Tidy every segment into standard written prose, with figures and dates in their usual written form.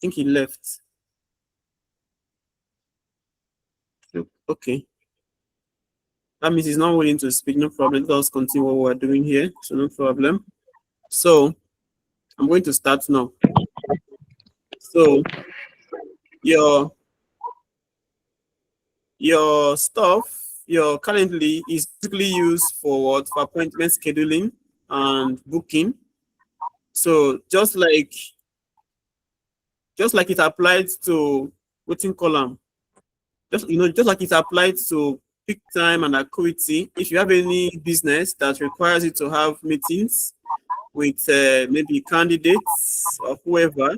think he left. Okay. That means he's not willing to speak. No problem. Let us continue what we're doing here. So no problem. So I'm going to start now. So your stuff, your Calendly is typically used for what? For appointment scheduling and booking. So just like it applies to waiting column, just like it applied to peak time and acuity. If you have any business that requires you to have meetings with maybe candidates or whoever,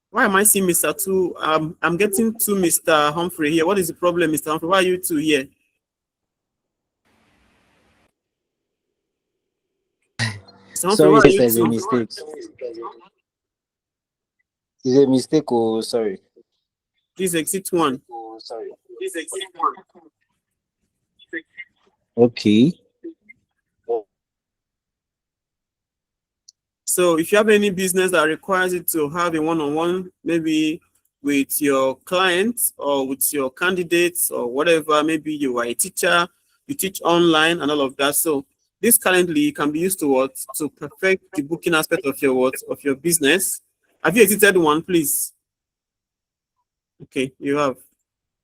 why am I seeing Mr. Two? I'm getting to Mr. Humphrey here. What is the problem, Mr. Humphrey? Why are you two here? Mr. Humphrey, Sorry, why are you there's a two? mistake. It's a mistake. Oh, sorry. Please exit one. Okay. So if you have any business that requires you to have a one-on-one, maybe with your clients or with your candidates or whatever, maybe you are a teacher, you teach online and all of that. So this Calendly can be used to what? To perfect the booking aspect of your what? Of your business. Have you exited one, please? Okay, you have.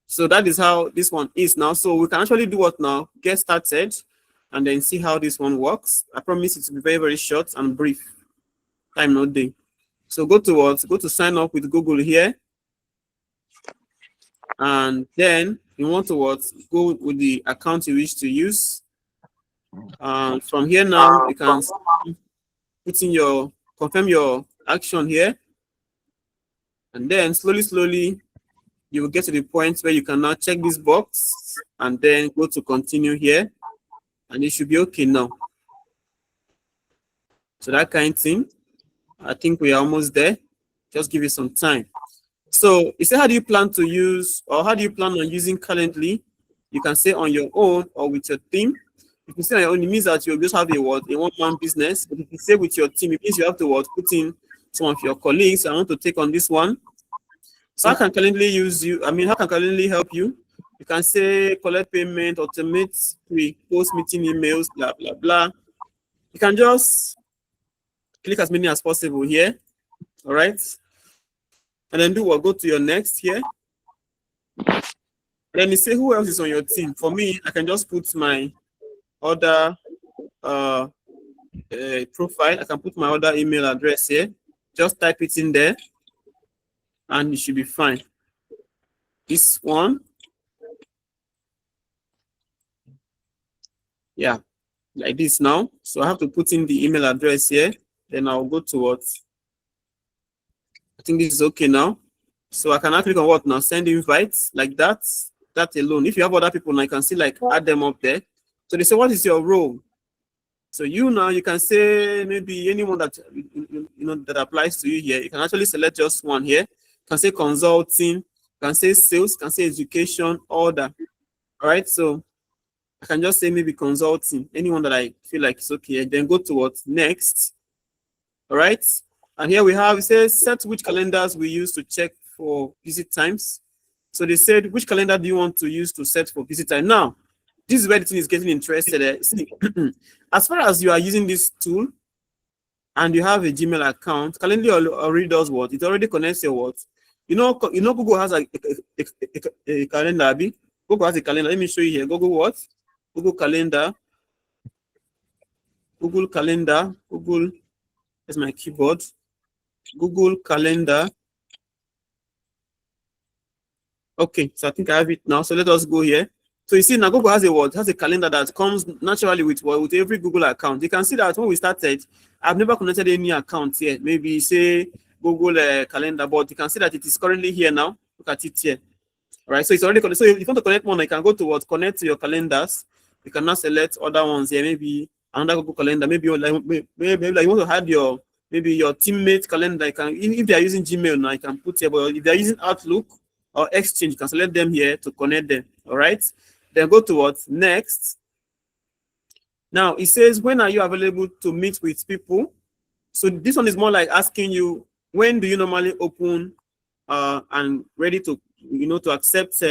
So that is how this one is now. So we can actually do what now? Get started and then see how this one works. I promise it to be very, very short and brief. Time no day. So go to what? Go to sign up with Google here. And then you want to what? Go with the account you wish to use. From here now, you can put in confirm your action here. And then slowly, you will get to the point where you can now check this box and then go to continue here. And it should be okay now. So that kind of thing. I think we are almost there. Just give it some time. So you say, how do you plan to use, or how do you plan on using Calendly? You can say on your own or with your team. If you say on your own, it means that you just have a one-man business. But if you say with your team, it means you have to put in some of your colleagues. I want to take on this one. So how can Calendly use you? I mean, how can Calendly help you? You can say collect payment, automate post meeting emails, blah, blah, blah. You can just click as many as possible here. All right. And then go to your next here. And then you say who else is on your team. For me, I can just put my other profile. I can put my other email address here. Just type it in there and it should be fine. This one. Yeah, like this now. So I have to put in the email address here. Then I'll go to what? I think this is okay now. So I can now click on what now? Send invites like that. That alone. If you have other people, I can see like add them up there. So they say, what is your role? So you now you can say maybe anyone that that applies to you here. You can actually select just one here. You can say consulting, you can say sales, you can say education, order. All right. So I can just say maybe consulting, anyone that I feel like is okay. Then go to what next. All right. And here we have, it says set which calendars we use to check for visit times. So they said, which calendar do you want to use to set for visit time? Now, this is where the thing is getting interested. See, as far as you are using this tool and you have a Gmail account, Calendly already does what? It already connects your what? You know, Google has a calendar. Google has a calendar. Let me show you here. Google what? Google Calendar. Google Calendar. Google. That's my keyboard. Google Calendar. Okay, so I think I have it now. So let us go here. So you see now Google has a calendar that comes naturally with every Google account. You can see that when we started, I've never connected any account here. Maybe say Google Calendar, but you can see that it is currently here now. Look at it here. All right, so it's already connected. So if you want to connect one, you can go to connect to your calendars. You can now select other ones here. Maybe another Google Calendar. Maybe like you want to have your teammate calendar. You can, if they are using Gmail now, you can put here. But if they are using Outlook or Exchange, you can select them here to connect them. All right. Then go to what next. Now it says, when are you available to meet with people? So this one is more like asking you, when do you normally open and ready to, to accept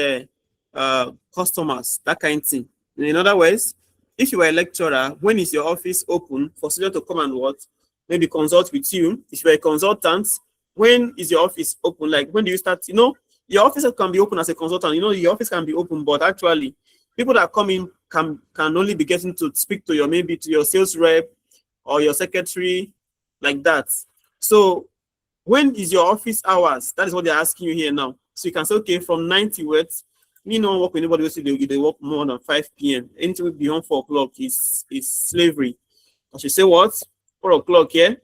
customers, that kind of thing. In other words, if you are a lecturer, when is your office open for students to come and what? Maybe consult with you. If you're a consultant, when is your office open? Like, when do you start? Your office can be open as a consultant. Your office can be open, but actually, people that come in can only be getting to speak to maybe to your sales rep or your secretary, like that. So when is your office hours? That is what they're asking you here now. So you can say, okay, from 90 words, work with anybody who they work more than 5 p.m. Anything beyond 4 o'clock is slavery. I should say what? 4 o'clock, yeah?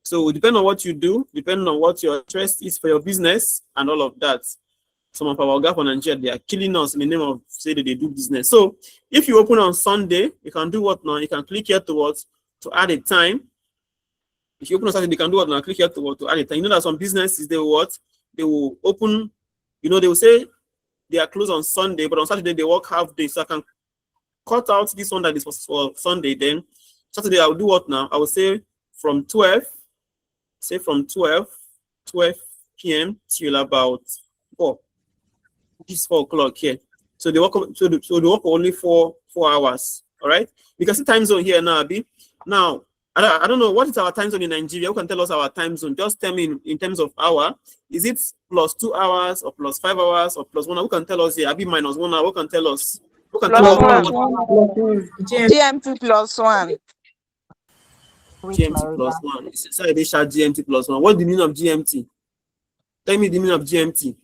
So depending on what you do, depending on what your interest is for your business and all of that. Some of our guys from Nigeria, they are killing us in the name of say that they do business. So if you open on Sunday, you can do what now? You can click here to add a time. If you open on Saturday, you can do what now? Click here to add a time. That some businesses, they will open, they will say they are closed on Sunday, but on Saturday they work half day. So I can cut out this one that is for Sunday. Then Saturday I will do what now? I will say from 12 p.m. till about 4. This 4 o'clock here. So they work only 4 hours. All right. You can see time zone here now, Abi. Now, I don't know what is our time zone in Nigeria. Who can tell us our time zone? Just tell me in terms of hour. Is it plus 2 hours or plus 5 hours or plus 1 hour? Who can tell us here? Abi minus 1 hour. Who can tell us? Who can tell us? GMT plus 1. GMT plus 1. Sorry, they share GMT plus 1. What's the meaning of GMT? Tell me the meaning of GMT.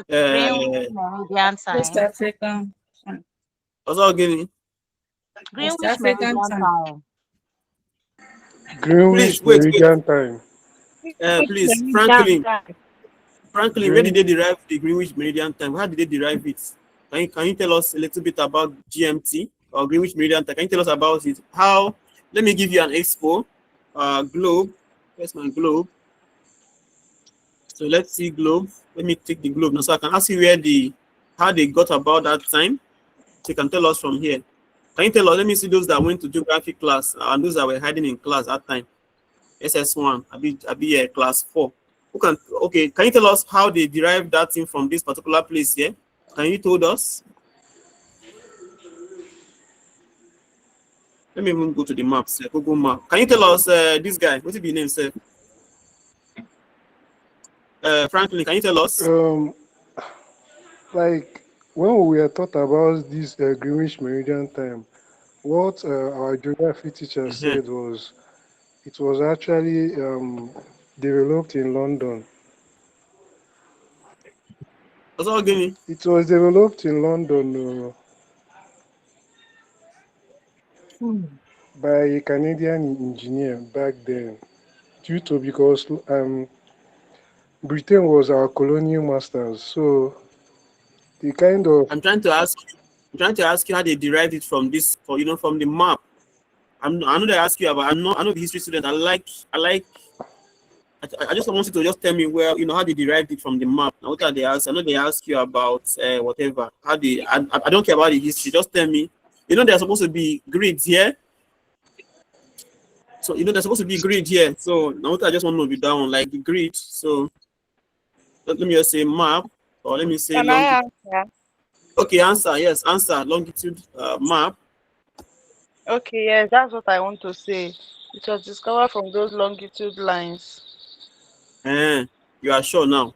Greenwich Meridian time. What's all again? Greenwich Meridian time. Greenwich Meridian time. Please, Franklin, where did they derive the Greenwich Meridian time? How did they derive it? Can you tell us a little bit about GMT or Greenwich Meridian time? Can you tell us about it? How? Let me give you an expo. Globe. Where's my globe? So let's see globe. Let me take the globe now, so I can ask you how they got about that time. So you can tell us from here. Can you tell us? Let me see those that went to geography class and those that were hiding in class that time. SS1, I be class 4. Can you tell us how they derived that thing from this particular place here? Can you told us? Let me even go to the maps. Google map. Can you tell us this guy? What's his name, sir? Franklin, can you tell us? Like when we were taught about this Greenwich Meridian time, what our geography teacher said was it was actually developed in London. What's all again? It was developed in London by a Canadian engineer back then, because Britain was our colonial masters, so the kind of. I'm trying to ask you how they derived it from this, from the map. I know they ask you about. I know the history student. I just want you to just tell me where how they derived it from the map. Now what are they ask? I know they ask you about whatever. How they. I don't care about the history. Just tell me. There's supposed to be grids here. So there's supposed to be grid here. So now what I just want to know that one, like the grid. So let me just say map, or let me say Can I answer? Okay, answer. Yes, answer. Longitude map. Okay, yes, that's what I want to say. It was discovered from those longitude lines. You are sure now?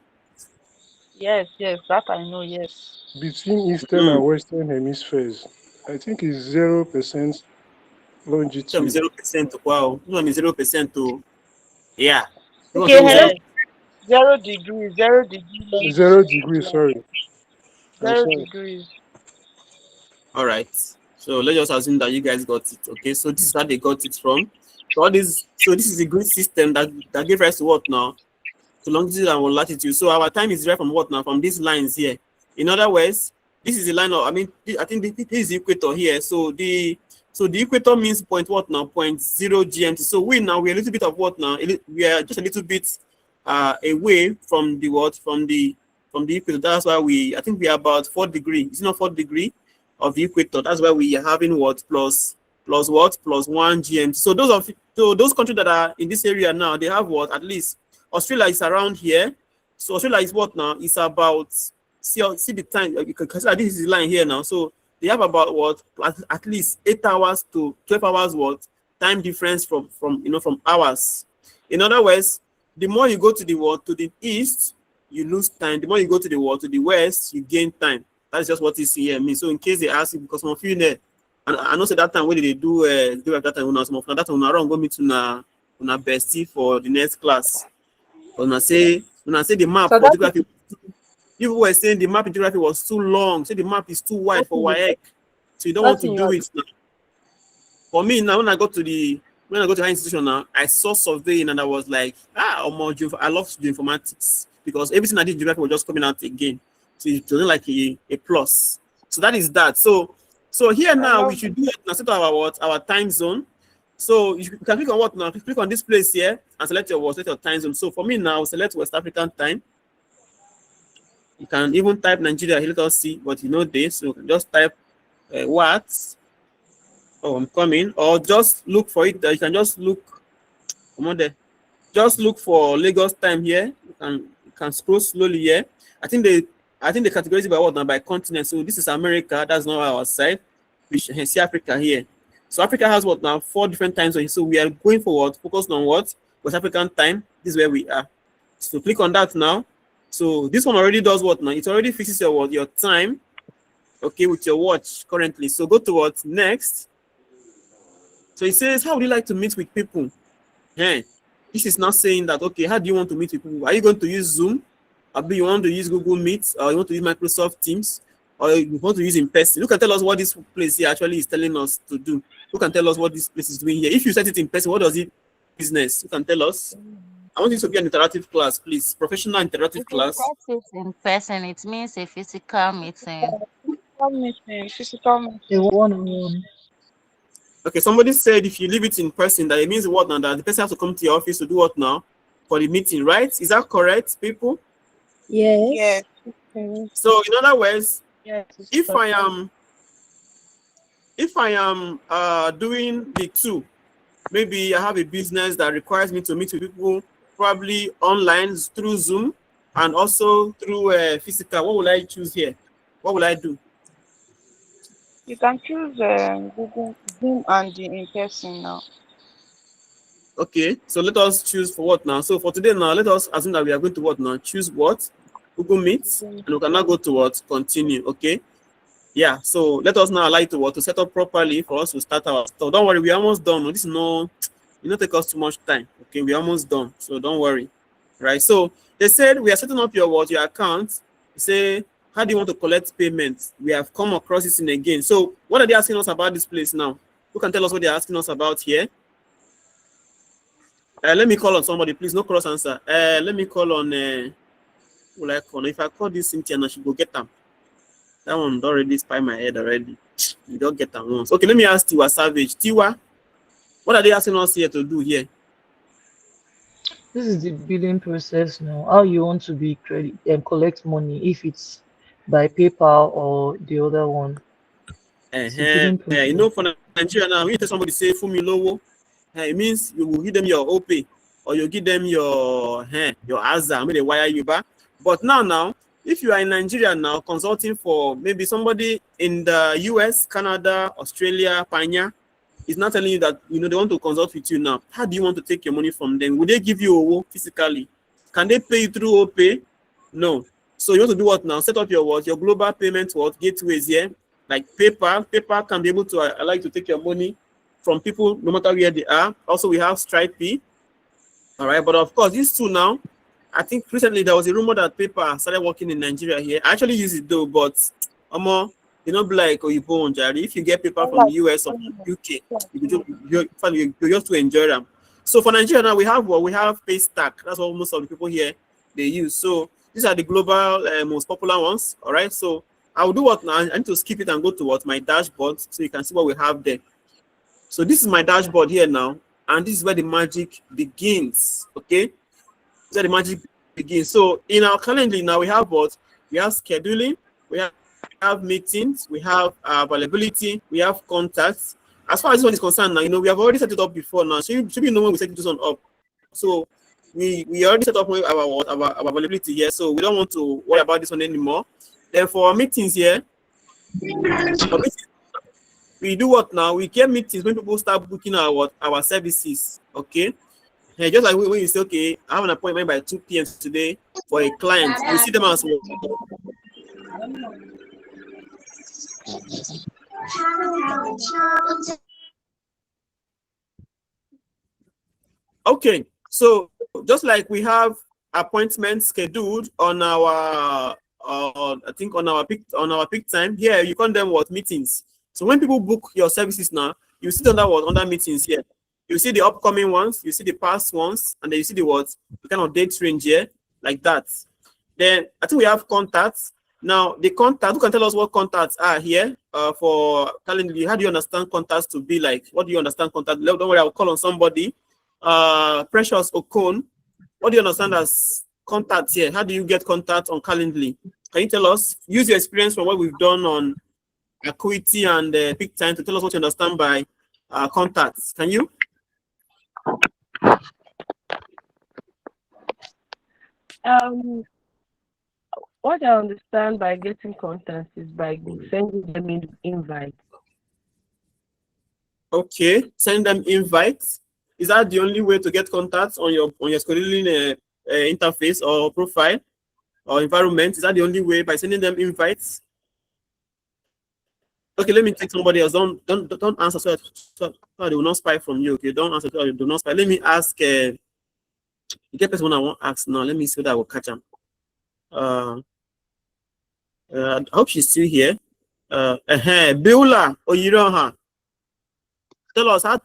Yes, that I know, yes. Between Eastern and Western hemispheres, I think it's 0% longitude. 0%. Wow. No, 0% to. Yeah. Okay, hello. 0 degrees, 0 degrees. 0 degrees, sorry. 0 degrees. All right. So let's just assume that you guys got it. Okay. So this is how they got it from. So this is a grid system that gives rise to what now? To longitude and latitude. So our time is derived from what now? From these lines here. In other words, this is the line of. I think this is the equator here. So the equator means point what now? 0.0 GMT. So we're a little bit of what now? We are just a little bit away from the what? From the equator. That's why I think we are about 4 degrees. It's not 4 degrees of the equator. That's why we are having what? Plus plus what? Plus 1 GMT. So those countries that are in this area now, they have what? At least Australia is around here. So Australia is what now? It's about, see the time. You can consider this is the line here now. So they have about what? At least 8 hours to 12 hours what? Time difference from hours. In other words, the more you go to the world to the east, you lose time. The more you go to the world to the west, you gain time. That's just what this here means. So in case they ask you, because some of you there, and I know say that time when they do at that time, some of that time around go meet una bestie for the next class. When I say the map So for geography, people were saying the map in geography was too long. Say the map is too wide for WAEC, so you don't want to do it now. For me now, when I go to high institution now, I saw surveying and I was like, I love to do informatics because everything I did in geography was just coming out again. So it wasn't like a plus. So that is that. So here now we should do it now. Set our time zone. So you can click on what now? Click on this place here and select your time zone. So for me now, select West African time. You can even type Nigeria here, let us see, but you know this. So you can just type what? Oh, I'm coming. Or just look for it. You can just look. Come on there. Just look for Lagos time here. You can scroll slowly here. I think they categorize it by what now? By continent. So this is America. That's not our side. We see Africa here. So Africa has what now? 4 different time zones. So we are going forward, focused on what? West African time. This is where we are. So click on that now. So this one already does what now? It already fixes your time. Okay, with your watch currently. So go to what next. So it says, how would you like to meet with people? Yeah. This is not saying that, okay, how do you want to meet with people? Are you going to use Zoom? Or you want to use Google Meet? Or you want to use Microsoft Teams? Or you want to use in person? Who can tell us what this place here actually is telling us to do? Who can tell us what this place is doing here? If you set it in person, what does it business? Who can tell us? I want this to be an interactive class, please. Professional interactive class. If it's in person, it means a physical meeting. Physical meeting. A one-on-one. Okay, somebody said if you leave it in person, that it means what now? That the person has to come to your office to do what now? For the meeting, right? Is that correct, people? Yes. Yes. So in other words, Yes. if I am doing the two, maybe I have a business that requires me to meet with people probably online through Zoom and also through physical. What will I choose here? What will I do? You can choose Google Zoom and the in person now. Okay, so let us choose for what now? So for today now, let us assume that we are going to what now? Choose what? Google Meet, and we can now go to what? Continue, okay? Yeah, so let us now allow it to what? To set up properly for us to start our stuff. Don't worry, we're almost done. This is no, it don't take us too much time, okay? We're almost done, so don't worry, right? So they said we are setting up your account. They say, how do you want to collect payments? We have come across this in again. So what are they asking us about this place now? Who can tell us what they're asking us about here? Let me call on somebody, please. No cross answer. Let me call on. Who will I call? If I call this Cynthia, now she go get them. That one already spy my head already. You don't get them once. Okay, let me ask Tiwa Savage. Tiwa, what are they asking us here to do here? This is the billing process now. How you want to be credit and collect money, if it's by PayPal or the other one. It's the billing process. You know, for Nigeria now, when you tell somebody say "Fumi lowo," it means you will give them your OP or you give them your AZA, maybe they wire you back. But now, if you are in Nigeria now consulting for maybe somebody in the US, Canada, Australia, Panya, is not telling you that they want to consult with you now. How do you want to take your money from them? Would they give you OWO physically? Can they pay you through OP? No. So you want to do what now? Set up your global payment gateways here, like PayPal. PayPal can be able to allow you to take your money from people no matter where they are. Also, we have Stripe. All right, but of course, these two now. I think recently there was a rumor that PayPal started working in Nigeria here. I actually use it though, but you know, like Oyibo and Jari. If you get PayPal from the US or UK, you just to enjoy them. So for Nigeria now, we have Paystack. That's what most of the people here they use. So these are the global most popular ones. All right. So I will do what now? I need to skip it and go to my dashboard so you can see what we have there. So this is my dashboard here now, and this is where the magic begins. Okay. So the magic begins. So in our Calendly now, we have what? We have scheduling, we have meetings, we have availability, we have contacts, as far as this one is concerned, now we have already set it up before. Now, should we know when we set this one up? So we already set up our availability here, so we don't want to worry about this one anymore. Then for our meetings here, we do what now? We get meetings when people start booking our services. Okay. Yeah, just like when you say, okay, I have an appointment by 2 p.m. today for a client, you see them as well. Okay, so just like we have appointments scheduled on our I think on our peak time here, you call them what? Meetings. So when people book your services now, you see under meetings here. You see the upcoming ones, you see the past ones, and then you see the kind of date range here, like that. Then I think we have contacts. Now the contact, who can tell us what contacts are here for Calendly? How do you understand contacts to be like? What do you understand contacts? Don't worry, I'll call on somebody. Precious Okon, what do you understand as contacts here? How do you get contact on Calendly? Can you tell us? Use your experience from what we've done on Acuity and Peak Time to tell us what you understand by contacts. Can you? What I understand by getting contacts is by sending them invites. Okay, send them invites. Is that the only way to get contacts on your scheduling interface or profile or environment? Is that the only way, by sending them invites? Okay, let me take somebody else. Don't answer so they will not spy from you. Okay, don't answer so they do not spy. Let me ask. The person I want to ask now. Let me see whether I will catch him. I hope she's still here. Beulah Oyiroha. Tell us how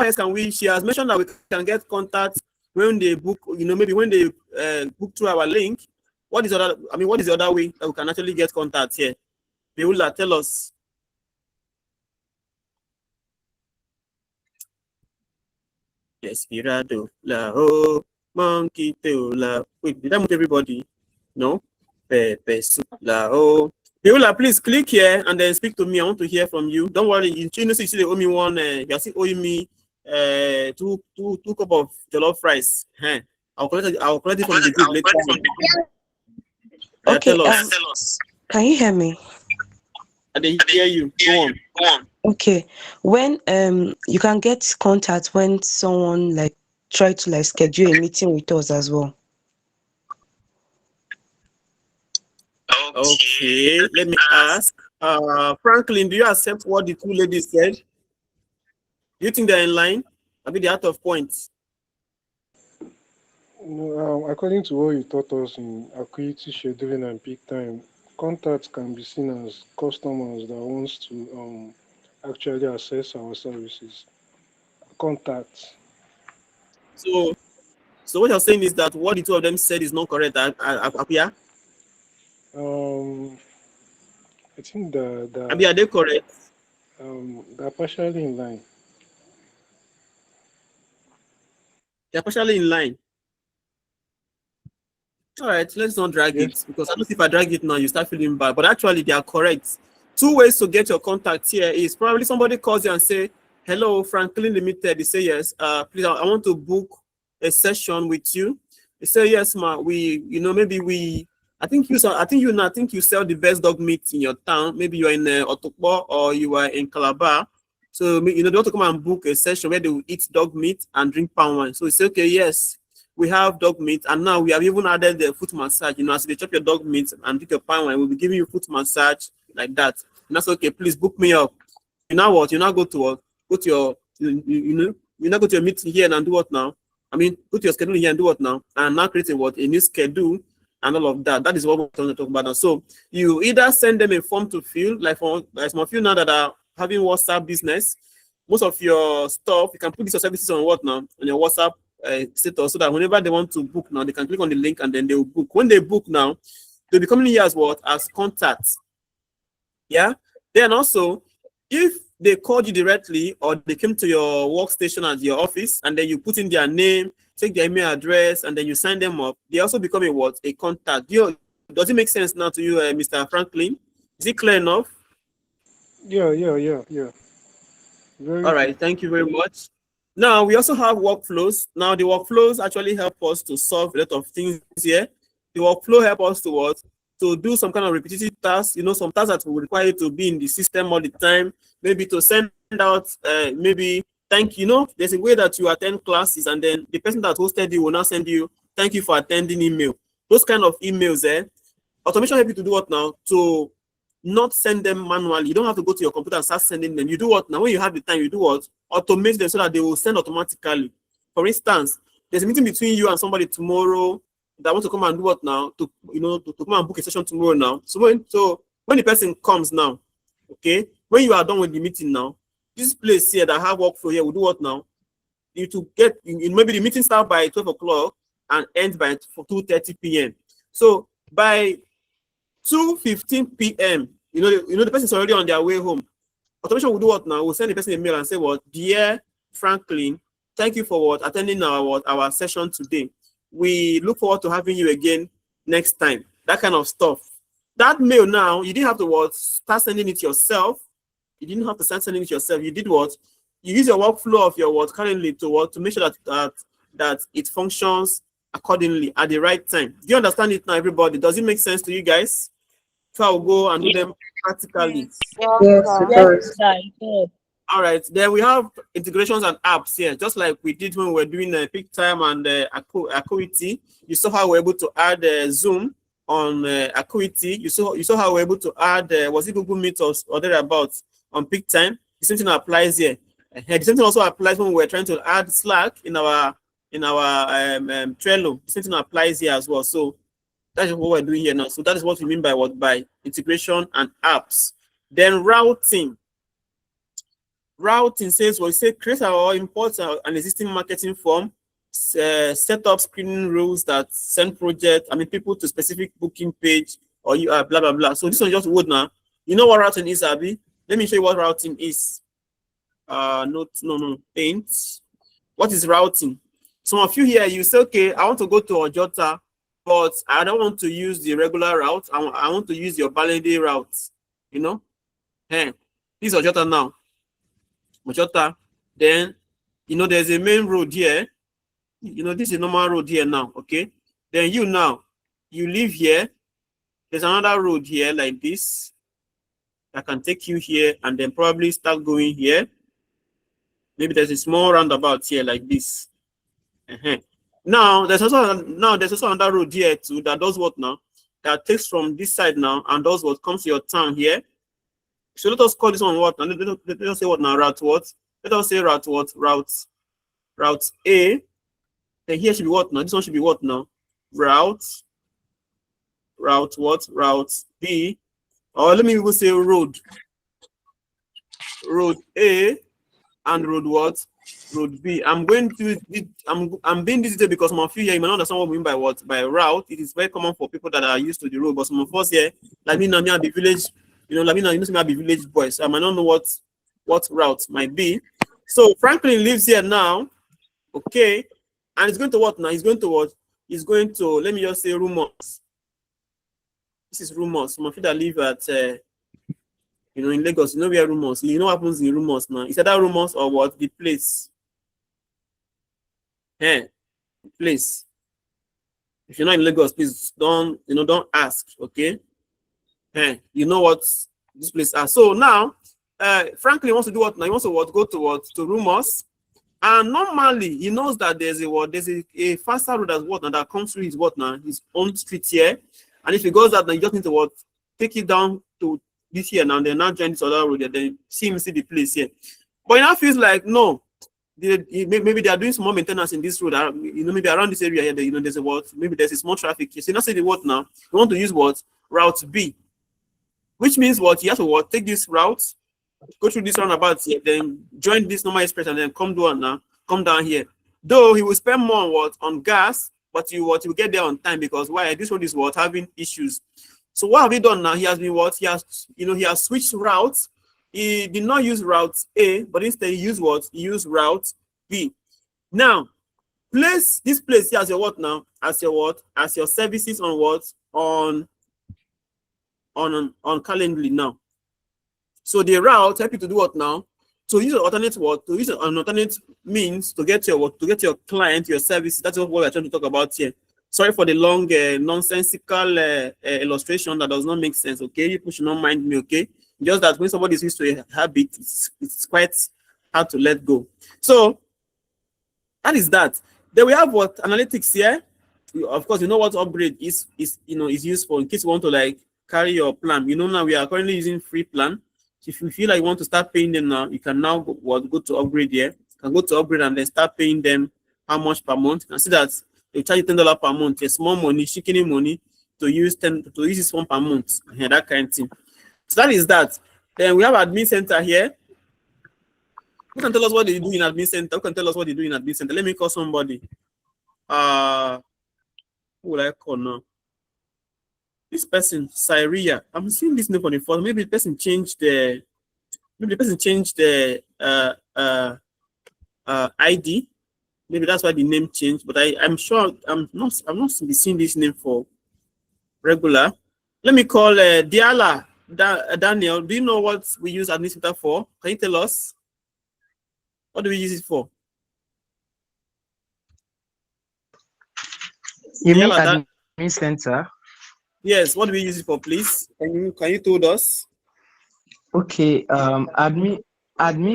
else can we? She has mentioned that we can get contacts when they book. Maybe when they book through our link. What is the other way that we can actually get contacts here? Beulah, tell us. Desperado, la monkey to la. Wait, did I mute everybody? No. Pepe la Beulah, please click here and then speak to me. I want to hear from you. Don't worry. You see they owe me one. You're still owing me two cup of jollof rice. I'll collect it from the group later. Okay. Tell us. Can you hear me? I didn't hear you. Go on. Okay. When you can get contact when someone try to schedule a meeting with us as well. Okay, let me ask. Franklin, do you accept what the two ladies said? Do you think they're in line? I mean, they're out of points. No, according to what you taught us in Acuity scheduling and peak time, contacts can be seen as customers that wants to actually access our services. Contacts. So what you're saying is that what the two of them said is not correct, Apia? I think that Apia, are they correct? they're partially in line. They're partially in line. All right, let's not drag it, because I know if I drag it now, you start feeling bad. But actually, they are correct. Two ways to get your contact here is probably somebody calls you and say, "Hello, Franklin Limited." They say yes. Please, I want to book a session with you. They say yes, ma. I think you sell the best dog meat in your town. Maybe you are in Otokbo or you are in Calabar. So they want to come and book a session where they will eat dog meat and drink palm wine. So you say, okay, yes, we have dog meat, and now we have even added the foot massage. As they chop your dog meat and drink your palm wine, we'll be giving you foot massage like that. And that's okay. Please book me up. You know what? You now go to your meeting here and do what now? Go to your schedule here and do what now? And now creating a new schedule and all of that. That is what we're going to talk about now. So you either send them a form to fill, like for some of you now that are having WhatsApp business, most of your stuff, you can put these services on what now? On your WhatsApp status, so that whenever they want to book now, they can click on the link and then they will book. When they book now, they'll be coming here as what? As contacts. Yeah. Then also, if they called you directly or they came to your workstation at your office and then you put in their name, take their email address, and then you sign them up, they also become a contact. Does it make sense now to you, Mr. Franklin? Is it clear enough? Yeah. All right, thank you very much. Now we also have workflows. Now the workflows actually help us to solve a lot of things here. The workflow help us to what? To do some kind of repetitive tasks, some tasks that will require you to be in the system all the time, maybe to send out, maybe there's a way that you attend classes and then the person that hosted you will now send you, thank you for attending email. Those kind of emails, automation help you to do what now? To not send them manually. You don't have to go to your computer and start sending them. You do what now? When you have the time, you do what? Automate them so that they will send automatically. For instance, there's a meeting between you and somebody tomorrow that want to come and do what now? To come and book a session tomorrow now. So when the person comes now, okay, when you are done with the meeting now, this place here that have workflow here will do what now? You to get maybe the meeting start by 12 o'clock and end by 2:30 p.m. So by 2:15 p.m., the person is already on their way home. Automation will do what now? We'll send the person a mail and say, what, dear Franklin, thank you for attending our session today. We look forward to having you again next time. That kind of stuff. That mail now, you didn't have to start sending it yourself. You didn't have to start sending it yourself. You did what? You use your workflow of your Calendly to make sure that it functions accordingly at the right time. Do you understand it now, everybody? Does it make sense to you guys? So I'll go and do them practically. Yes, it does. All right, then we have integrations and apps here, just like we did when we were doing Peak Time and Acuity. You saw how we're able to add Zoom on Acuity. You saw how we're able to add was it Google Meet or thereabouts on Peak Time. The same thing applies here. The same thing also applies when we're trying to add Slack in our Trello. The same thing applies here as well. So that is what we're doing here now. So that is what we mean by what? By integration and apps. Then routing. Routing says, well, create or import an existing marketing form, set up screening rules that send people to specific booking page, or you are blah blah blah. So this one just would now. You know what routing is, Abby? Let me show you what routing is. Paint. What is routing? Some of you here, you say, okay, I want to go to Ojota, but I don't want to use the regular route. I want to use your Balade route. This is Ojota now. Ojota. Then, there's a main road here. This is a normal road here now, okay? Then you live here. There's another road here like this. I can take you here and then probably start going here. Maybe there's a small roundabout here like this. Now there's also another road here too that does what now? That takes from this side now and does what comes to your town here. So let us call this one what? Let us say what now? Route what? Let us say route what? Route A. Then here should be what now? This one should be what now? Route what? Route B. Or let me even say road. Road A and road what? Road B. I'm being this detail because some of you here, you might not understand what we mean by what? By route. It is very common for people that are used to the road, but some of us here, like me now, the village, like me now, be village boys. So I might not know what route might be. So Franklin lives here now, okay, and he's going to what now? He's going to what? He's going to, let me just say, Rumors. This is Rumors. Some of you that live at in Lagos, where Rumors. You know what happens in Rumors now. Is that Rumors or what? The place. Place. If you're not in Lagos, please don't ask, okay? You know what this place are. So now, Franklin wants to do what now? He wants to what? Go to Rumors. And normally he knows that there's a faster road as what now that comes through his what now? His own street here. And if he goes that, then you just need to what? Take it down to this here now, and then now join this other road, and then see the place here. But it now feels like no, maybe they are doing small maintenance in this road. Maybe around this area here, there's a what? Maybe there's a small traffic. So you now say the what now? You want to use what? Route B, which means what? You have to what? Take this route, go through this roundabout here, then join this normal express, and then come down here. Though he will spend more on what? On gas, but you will get there on time because why? This road is what? Having issues. So what have he done now? He has been what? He has switched routes. He did not use route A, but instead he used what? He used route B. Now, place this place here as your what now? As your what? As your services on what? On Calendly now. So the route help you to do what now? to use an alternate word, to use an alternate means to get your client, your services. That's what we're trying to talk about here. Sorry for the long nonsensical illustration that does not make sense. Okay, people should not mind me. Okay, just that when somebody is used to a habit, it's quite hard to let go. So that is that. Then we have what analytics here. Of course, you know what upgrade is used for in case you want to like carry your plan. You know, now we are currently using free plan. If you feel like you want to start paying them now, you can now go to upgrade here. You can go to upgrade and then start paying them how much per month. You can see that they charge you $10 per month. It's small money, chicken money to use this one per month. Yeah, that kind of thing. So that is that. Then we have admin center here. Who can tell us what they do in admin center? Who can tell us what they do in admin center? Let me call somebody. Who will I call now? This person, Syria. I'm seeing this name for the first. Maybe the person changed the ID. Maybe that's why the name changed. But I'm sure I'm not seeing this name for regular. Let me call Diala. Daniel. Do you know what we use admin center for? Can you tell us? What do we use it for? You mean admin center? Yes, what do we use it for, please? Can you tell us? Okay, admin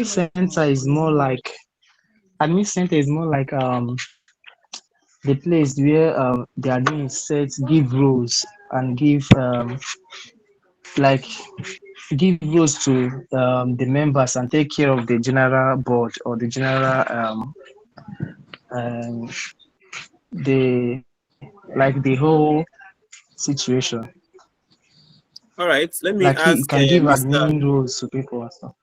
center is more like the place where the admin sets give roles and give roles to the members and take care of the general board or the general the whole situation. All right, let me Like ask you can give Mr. admin roles to people and stuff.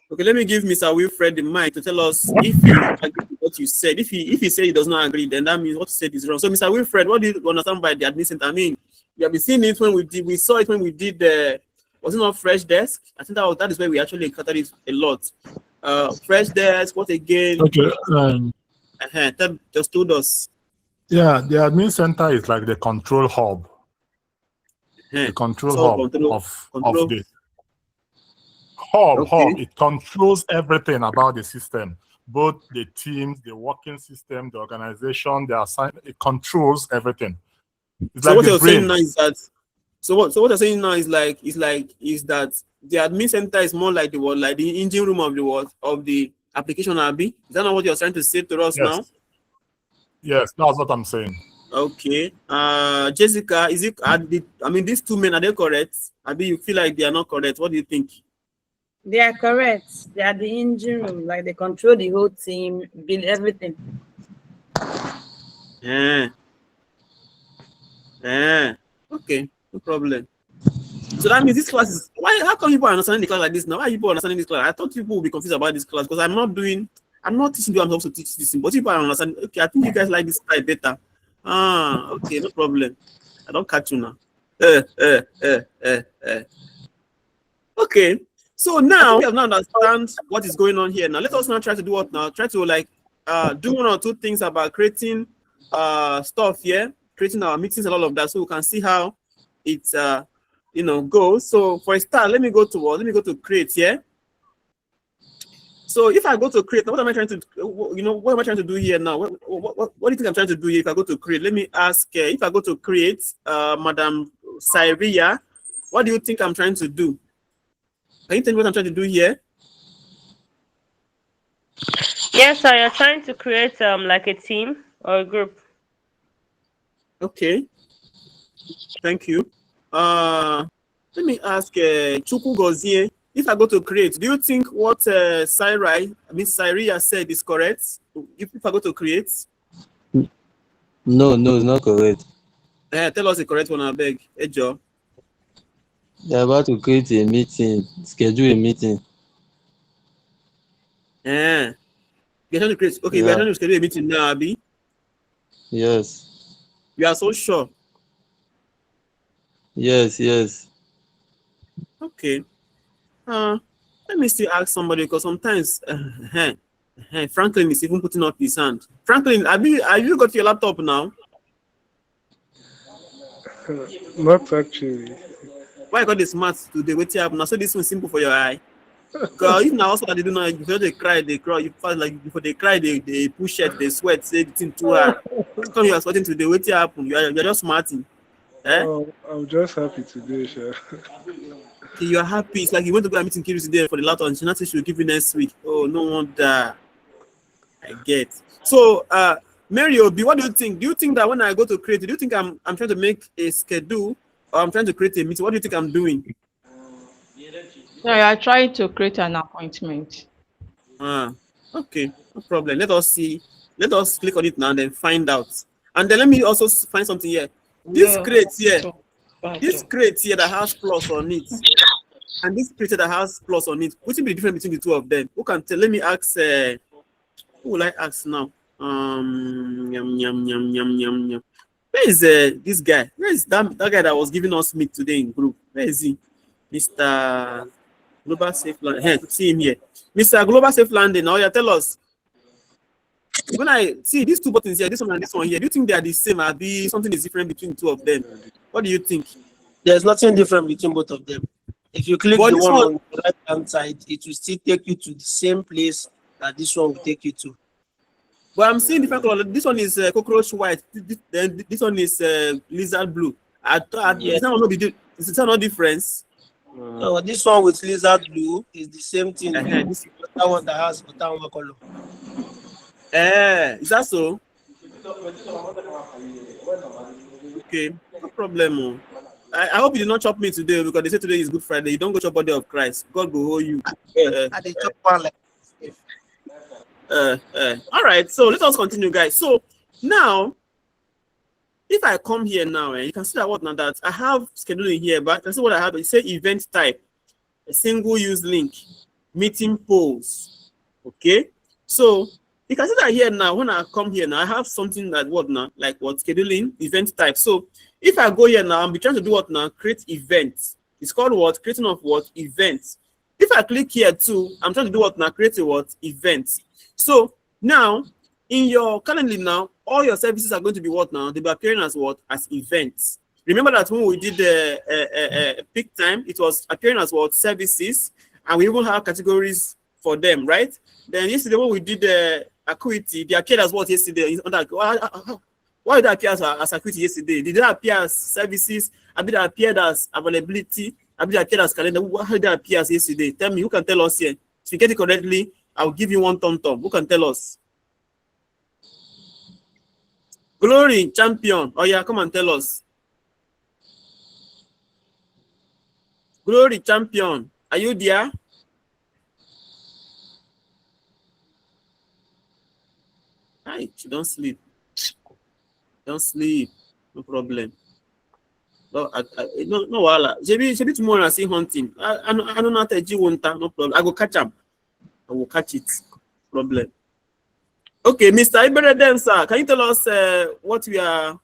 Okay, let me give Mr. Wilfred the mic to tell us if he agrees with what you said. If he said he does not agree, then that means what you said is wrong. So, Mr. Wilfred, what do you understand by the admin center? I mean, we have been seeing it when we saw it when we did was it not Fresh Desk? I think that is where we actually encountered it a lot. Fresh Desk, what again? Okay. Just told us. Yeah, the admin center is like the control hub. The control hub of the hub. It controls everything about the system, both the teams, the working system, the organization, the assignment. It controls everything. It's So like what you're brain. saying now is that. So what you're saying now is that the admin center is more like the engine room of the application, Abi. Is that not what you're trying to say to us now? Yes, that's what I'm saying. Okay. Jessica, these two men, are they correct? Abi, you feel like they are not correct? What do you think? They are correct. They are the engine room, like they control the whole team, build everything. Okay, no problem. So that means this class is how come people are understanding the class like this now? Why are people understanding this class? I thought people would be confused about this class because I'm not teaching you, I'm supposed to teach this, but people are understanding. Okay, I think you guys like this style better. Okay, no problem. I don't catch you now. Okay, so now we have now understand what is going on here. Now let us now try to do what now? Try to do one or two things about creating stuff here, creating our meetings and all of that, so we can see how it goes. So for a start, let me go to create here. So if I go to create, what am I trying to do here now? What do you think I'm trying to do here if I go to create? Let me ask, if I go to create, Madam Syria, what do you think I'm trying to do? Can you tell me what I'm trying to do here? Yes, sir, you're trying to create like a team or a group. Okay. Thank you. Let me ask Chuku Gozie. If I go to create, do you think what Syria said is correct? If I go to create? No, it's not correct. Tell us the correct one, I beg. Hey, Joe. They're about to create a meeting, schedule a meeting. We're trying to create. Okay, we're trying to schedule a meeting now, Abi. Yes. You are so sure. Yes. Okay. Let me still ask somebody because sometimes Franklin is even putting up his hand. Franklin, have you got your laptop now? Not actually. Why I got the smart today? Wait here now. So this one's simple for your eye. Girl, if now also that they do not, before they cry, you fast like before they cry, they push it, they sweat, say the thing too hard. Come you are sweating today, what happen? You're just smarting. Eh? Oh, I'm just happy today, sure. Okay, you're happy. It's like you went to go and meet in Kiri today for the last one. She not say she will give you next week. Oh, no wonder. I get. So Mary Obi, what do you think? Do you think that when I go to create, do you think I'm trying to make a schedule or I'm trying to create a meeting? What do you think I'm doing? Yeah, I tried to create an appointment. Okay, no problem. Let us see. Let us click on it now and then find out. And then let me also find something here. This crate here, that has plus on it, and this crate that has plus on it, what will be the difference between the two of them? Who can tell? Let me ask. Who will I ask now? Where is this guy? Where is that guy that was giving us meat today in group? Where is he? Mr. Global Safe Landing. Hey, see him here. Mr. Global Safe Landing. Now, tell us. When I see these two buttons here, this one and this one here, do you think they are the same? Or be something is different between the two of them? What do you think? There's nothing different between both of them. If you click the one on the right hand side, it will still take you to the same place that this one will take you to. But I'm seeing different color. This one is cockroach white. Then this one is lizard blue. Is that no difference? No, this one with lizard blue is the same thing. This is that one that has button color. Is that so? Okay, no problem. I hope you did not chop me today because they say today is Good Friday. You don't go chop body of Christ. God will hold you. I dey chop one like. All right, so let us continue, guys. So now, if I come here now, you can see that what now that I have scheduling here, but that's what I have. It say event type, a single use link, meeting polls. Okay, so you can see that here now. When I come here now, I have something that what now, like what scheduling event type. So if I go here now, I'm trying to do what now? Create events. It's called what? Creating of what? Events. If I click here too, I'm trying to do what now? Create a what? Events. So now in your Calendly now, all your services are going to be what now? They'll be appearing as what? As events. Remember that when we did the peak time, it was appearing as what? Services, and we even have categories for them, right? Then yesterday when we did the acuity, they appeared as what yesterday? Why did they appear as acuity yesterday? Did they appear as services? Have they appeared as availability? Have they appeared as calendar? How did they appear as yesterday? Tell me, who can tell us here? If you get it correctly, I'll give you one thumb. Who can tell us? Glory, champion. Oh yeah, come and tell us. Glory, champion. Are you there? Hi, don't sleep. Don't sleep. No problem. No, no, Shebi tomorrow I see hunting. I don't know that you want no problem. I go catch him. I will catch it. Problem. Okay, Mr. Ibereden, sir, can you tell us what we are?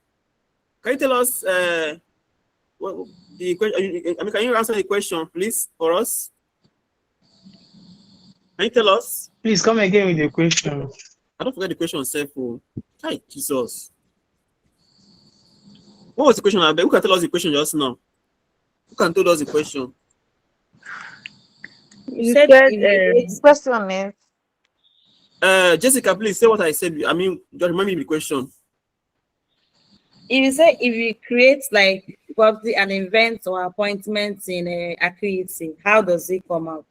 Can you tell us what the question? I mean, can you answer the question, please, for us? Can you tell us? Please come again with the question. I don't forget the question, sir. Hi, Jesus. What was the question? Who can tell us the question just now? Who can tell us the question? You said the question is. Jessica, please say what I said. I mean, just remind me the question. If you say if you create like probably an event or appointment in Acuity, how does it come out?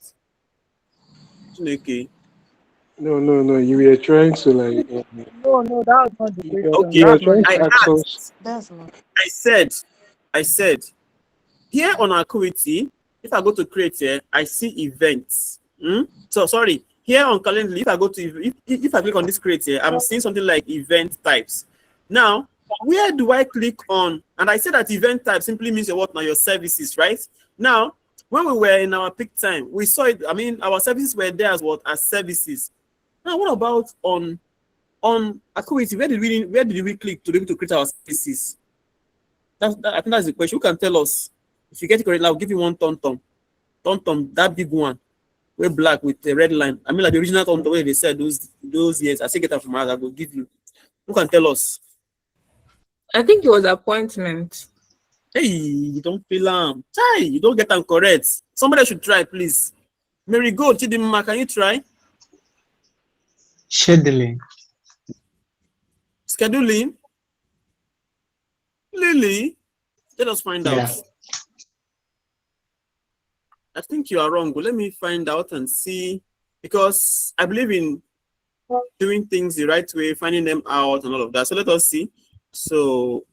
Okay. No. You were trying to like. No, that was not the question. Okay, That's not. I said, here on Acuity, if I go to create here, I see events. So sorry. Here on Calendly, if I go to if I click on this create here, I'm seeing something like event types. Now, where do I click on? And I said that event type simply means your what now? Your services, right? Now, when we were in our peak time, we saw it. I mean, our services were there as what? As services. Now, what about on Acuity? Where did we click to be able to create our services? I think that's the question. Who can tell us? If you get it correct, I'll give you one thumb. That big one. We're black with the red line. I mean, like the original thumb, the way they said those years. I say get that from us. I will give you. Who can tell us? I think it was appointment. Hey, you don't feel you don't get them correct. Somebody should try, please. Mary Go, Chidimma, can you try? Scheduling. Scheduling. Lily, let us find out. I think you are wrong, but let me find out and see, because I believe in doing things the right way, finding them out and all of that. So let us see. So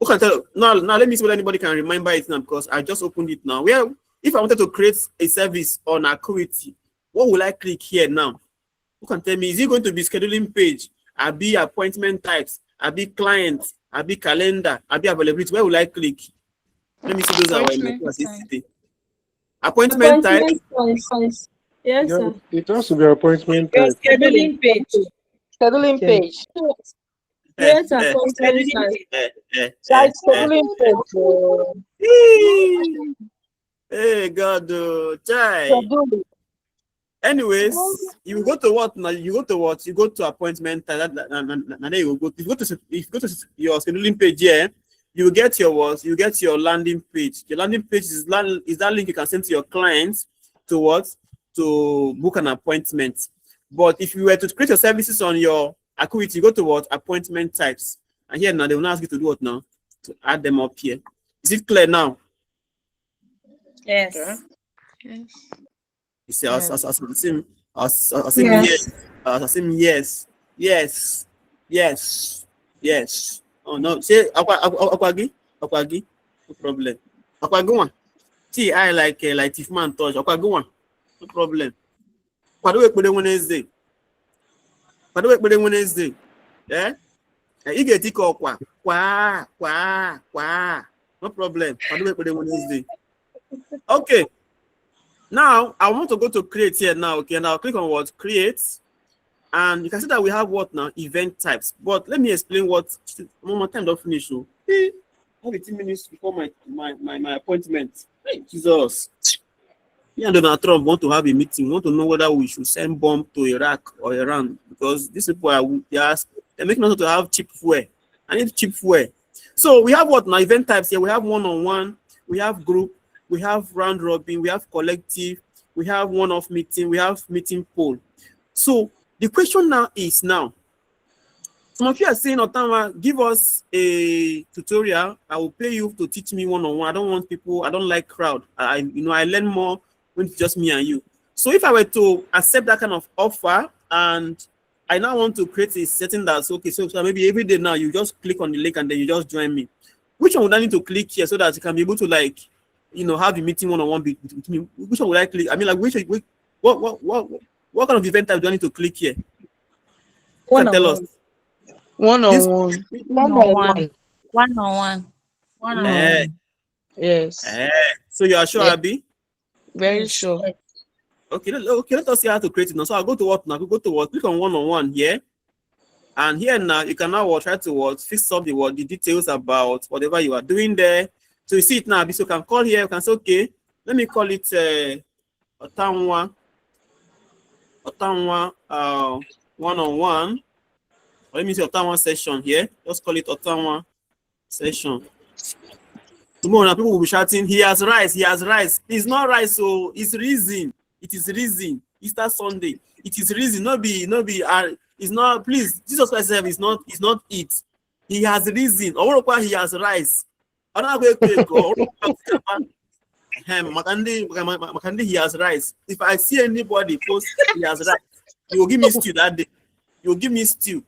who can tell now let me see whether anybody can remember it now, because I just opened it now. Well, if I wanted to create a service on Acuity, what will I click here now? Who can tell me? Is it going to be scheduling page? I'll be appointment types, I'll be clients, I'll be calendar, I'll be availability. Where will I click? Let me see those are my appointment type. Yes, Yeah, sir. it has to be appointment Your type. scheduling page. Scheduling page. Yes, appointment type. Site scheduling page. Hey God, chai. Anyways, you go to what now? You go to what? You go to appointment type. And then you go. If you go to your scheduling page here, you get your what? You get your landing page. Your landing page is that link you can send to your clients to what? To book an appointment. But if you were to create your services on your Acuity, you go to what? Appointment types. And here now they will ask you to do what now? To add them up here. Is it clear now? Yes. You see, yes. Oh no, say Akwagi, no problem. Akwagi one. See, I like if man touch. Akwagi one, no problem. By the way, Wednesday. Yeah. You get it called kwa. No problem. By the way, Wednesday. Okay. Now I want to go to create here now. Okay, and I'll click on what? Create. And you can see that we have what now? Event types. But let me explain what one more time don't finish. So I have 18 minutes before my appointment. Hey, Jesus. Me and Donald Trump want to have a meeting. We want to know whether we should send bomb to Iraq or Iran, because these people they're making us to have cheap fuel. I need cheap fuel. So we have what now? Event types here. We have one-on-one, we have group, we have round robin, we have collective, we have one-off meeting, we have meeting poll. So the question now is some of you are saying, Otama, give us a tutorial. I will pay you to teach me one-on-one. I don't want people, I don't like crowd. I learn more when it's just me and you. So if I were to accept that kind of offer, and I now want to create a setting that's okay, so maybe every day now you just click on the link and then you just join me. Which one would I need to click here so that you can be able to have the meeting one-on-one with me? Which one would I click? I mean, what kind of event type do I need to click here? Tell us. One-on-one. One-on-one. Yes. So you are sure, Abby? Very sure. Okay, let us see how to create it now. So I'll go to what now? Go to what? Click on one-on-one here. And here now, you can now try to fix up the details about whatever you are doing there. So you see it now, so you can call here, you can say, okay, let me call it Otanwa one-on-one. Let me see Otanwa session here. Just call it Otanwa session. Tomorrow now people will be shouting, he has rice. It's not rice, so it's reason. It is reason. Easter Sunday. It is reason. It's not, please, Jesus Christ is not it. He has reason. Or he has rice. Makandi, he has rice. If I see anybody post he has rice, you will give me stew that day. You will give me stew.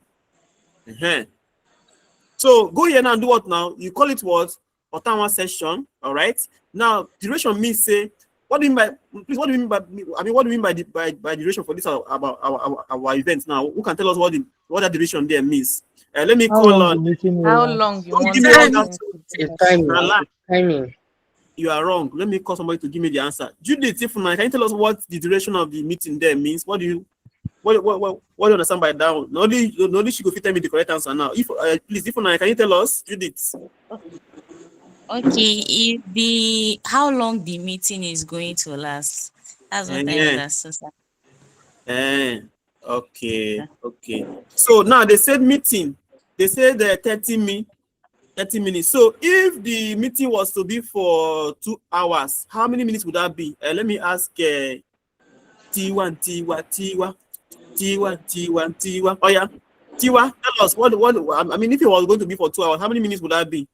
So go here now and do what now? You call it what? Ottawa session. All right. Now duration means say. What do you mean by duration for this about our events now? Who can tell us what that duration there means? Let me call on. How long you want timing? You are wrong. Let me call somebody to give me the answer. Judith, can you tell us what the duration of the meeting there means? What do you understand by that? No only she go fit tell me the correct answer now. Please, can you tell us, Judith? Okay, how long the meeting is going to last? That's what I understand. Okay. So now they said meeting. They said 30 minutes. So if the meeting was to be for 2 hours, how many minutes would that be? Let me ask Tiwa. Oh yeah. Tiwa, tell us what I mean, if it was going to be for 2 hours, how many minutes would that be?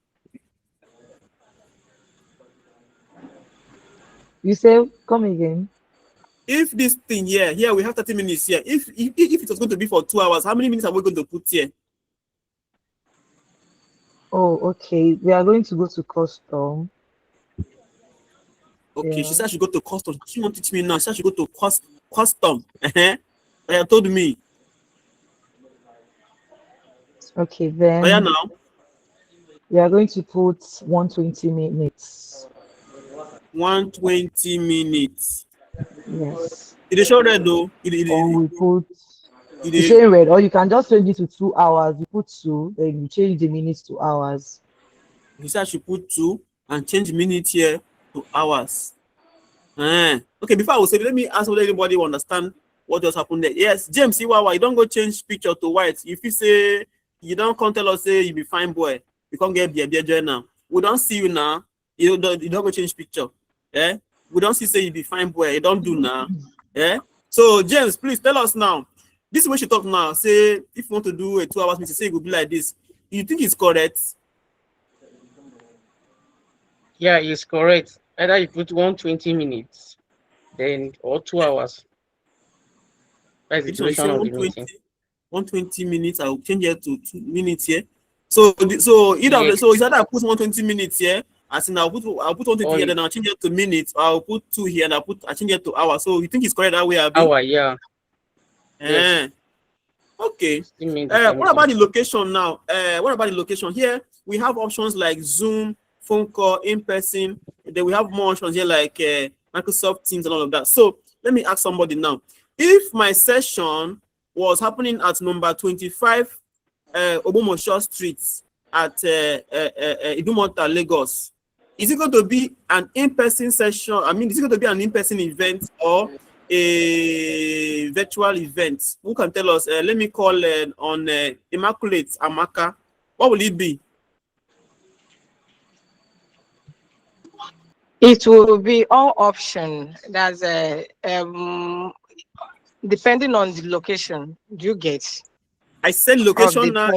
You say, come again. If this thing here we have 30 minutes here. If it was going to be for 2 hours, how many minutes are we going to put here? Oh, okay. We are going to go to custom. Okay, she said I should go to custom. She won't teach me now. She said I should go to custom. You told me. Okay, then. Oh yeah, now. We are going to put 120 minutes. 120 minutes. Yes. Did they show red though? Or we put the same red, or you can just change it to 2 hours. You put 2, then you change the minutes to hours. He said I should put 2 and change minutes here to hours. Okay, before I will say, let me ask whether anybody will understand what just happened there. Yes, James, you don't go change picture to white. If you say you don't come tell us say you be fine boy, you can't get beer now. We don't see you now. You don't go change picture. Yeah, we don't see say you be fine boy. You don't do now. Yeah. So James, please tell us now. This is what you talk now. Say if you want to do a 2 hours meeting, say it will be like this. You think it's correct? Yeah, it's correct. Either you put 120 minutes, then or 2 hours. That's the duration of the meeting. 120 minutes. I will change it to 2 minutes here. So either yes. So it's either I put 120 minutes here. As in I'll put 120 here, then I'll change it to minutes. Or I'll put 2 here and I change it to hours. So you think it's correct that way, Abi? Hour, yeah. Yes. Okay. What about the location now? What about the location? Here we have options like Zoom, phone call, in person. Then we have more options here like Microsoft Teams and all of that. So let me ask somebody now. If my session was happening at number 25 Obomosho Street at Idumota, Lagos, is it going to be an in-person session? I mean, is it going to be an in-person event or a virtual event? Who can tell us? Let me call on Immaculate Amaka. What will it be? It will be all option. That's depending on the location you get. I said location now.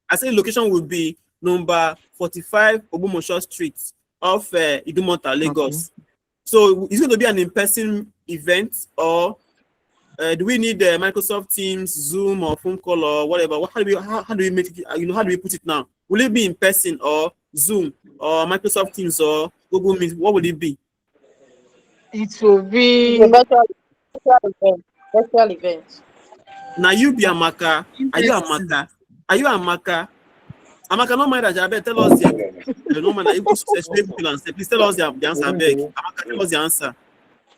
I said location will be number 45 Obomosho Street off Idumota, Lagos. Okay. So is it going to be an in-person event or do we need Microsoft Teams, Zoom, or phone call or whatever? How do we make it? How do we put it now? Will it be in person or Zoom or Microsoft Teams or Google Meet? What would it be? It will be a virtual event. Now you be Amaka. Are you Amaka? Are you Amaka? Amaka, no mind that. Tell us the no mind that you please tell us the answer. Beg. Amaka, tell us the answer.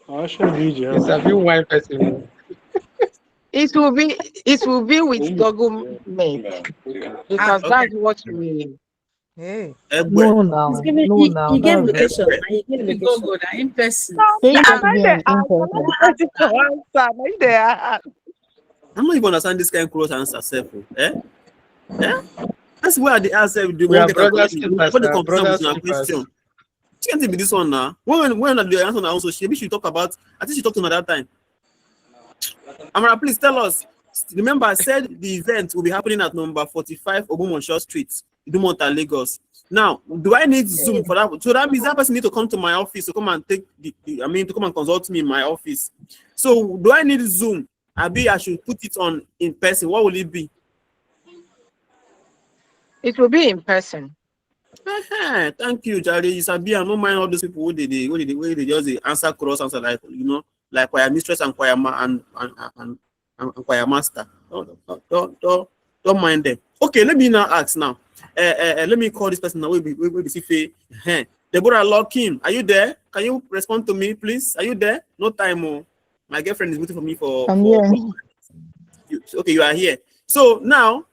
It's a few white person. It will be with Google Meet because that's what we. Hey. No, now. You get location. You go in person. I'm not even understand this kind of cross answer, self. That's where the answer do. We are brothers keepers. She can't be this one now. When the answer now also she talk about. I think she talked to me that time. Amara, please tell us. Remember, I said the event will be happening at number 45 Obomosho Street, Idumota, Lagos. Now, do I need Zoom for that? So that means that person need to come to my office to come and take to come and consult me in my office. So do I need Zoom? I should put it on in person. What will it be? It will be in person. Thank you, Charlie. Isabi, I don't mind all those people who they just answer cross answer like choir mistress and choir and choir master. Don't mind them. Okay, let me now ask now. Let me call this person now. We see Deborah Locking. Are you there? Can you respond to me, please? Are you there? No time. Oh. My girlfriend is waiting for me for. Okay, you are here. So now,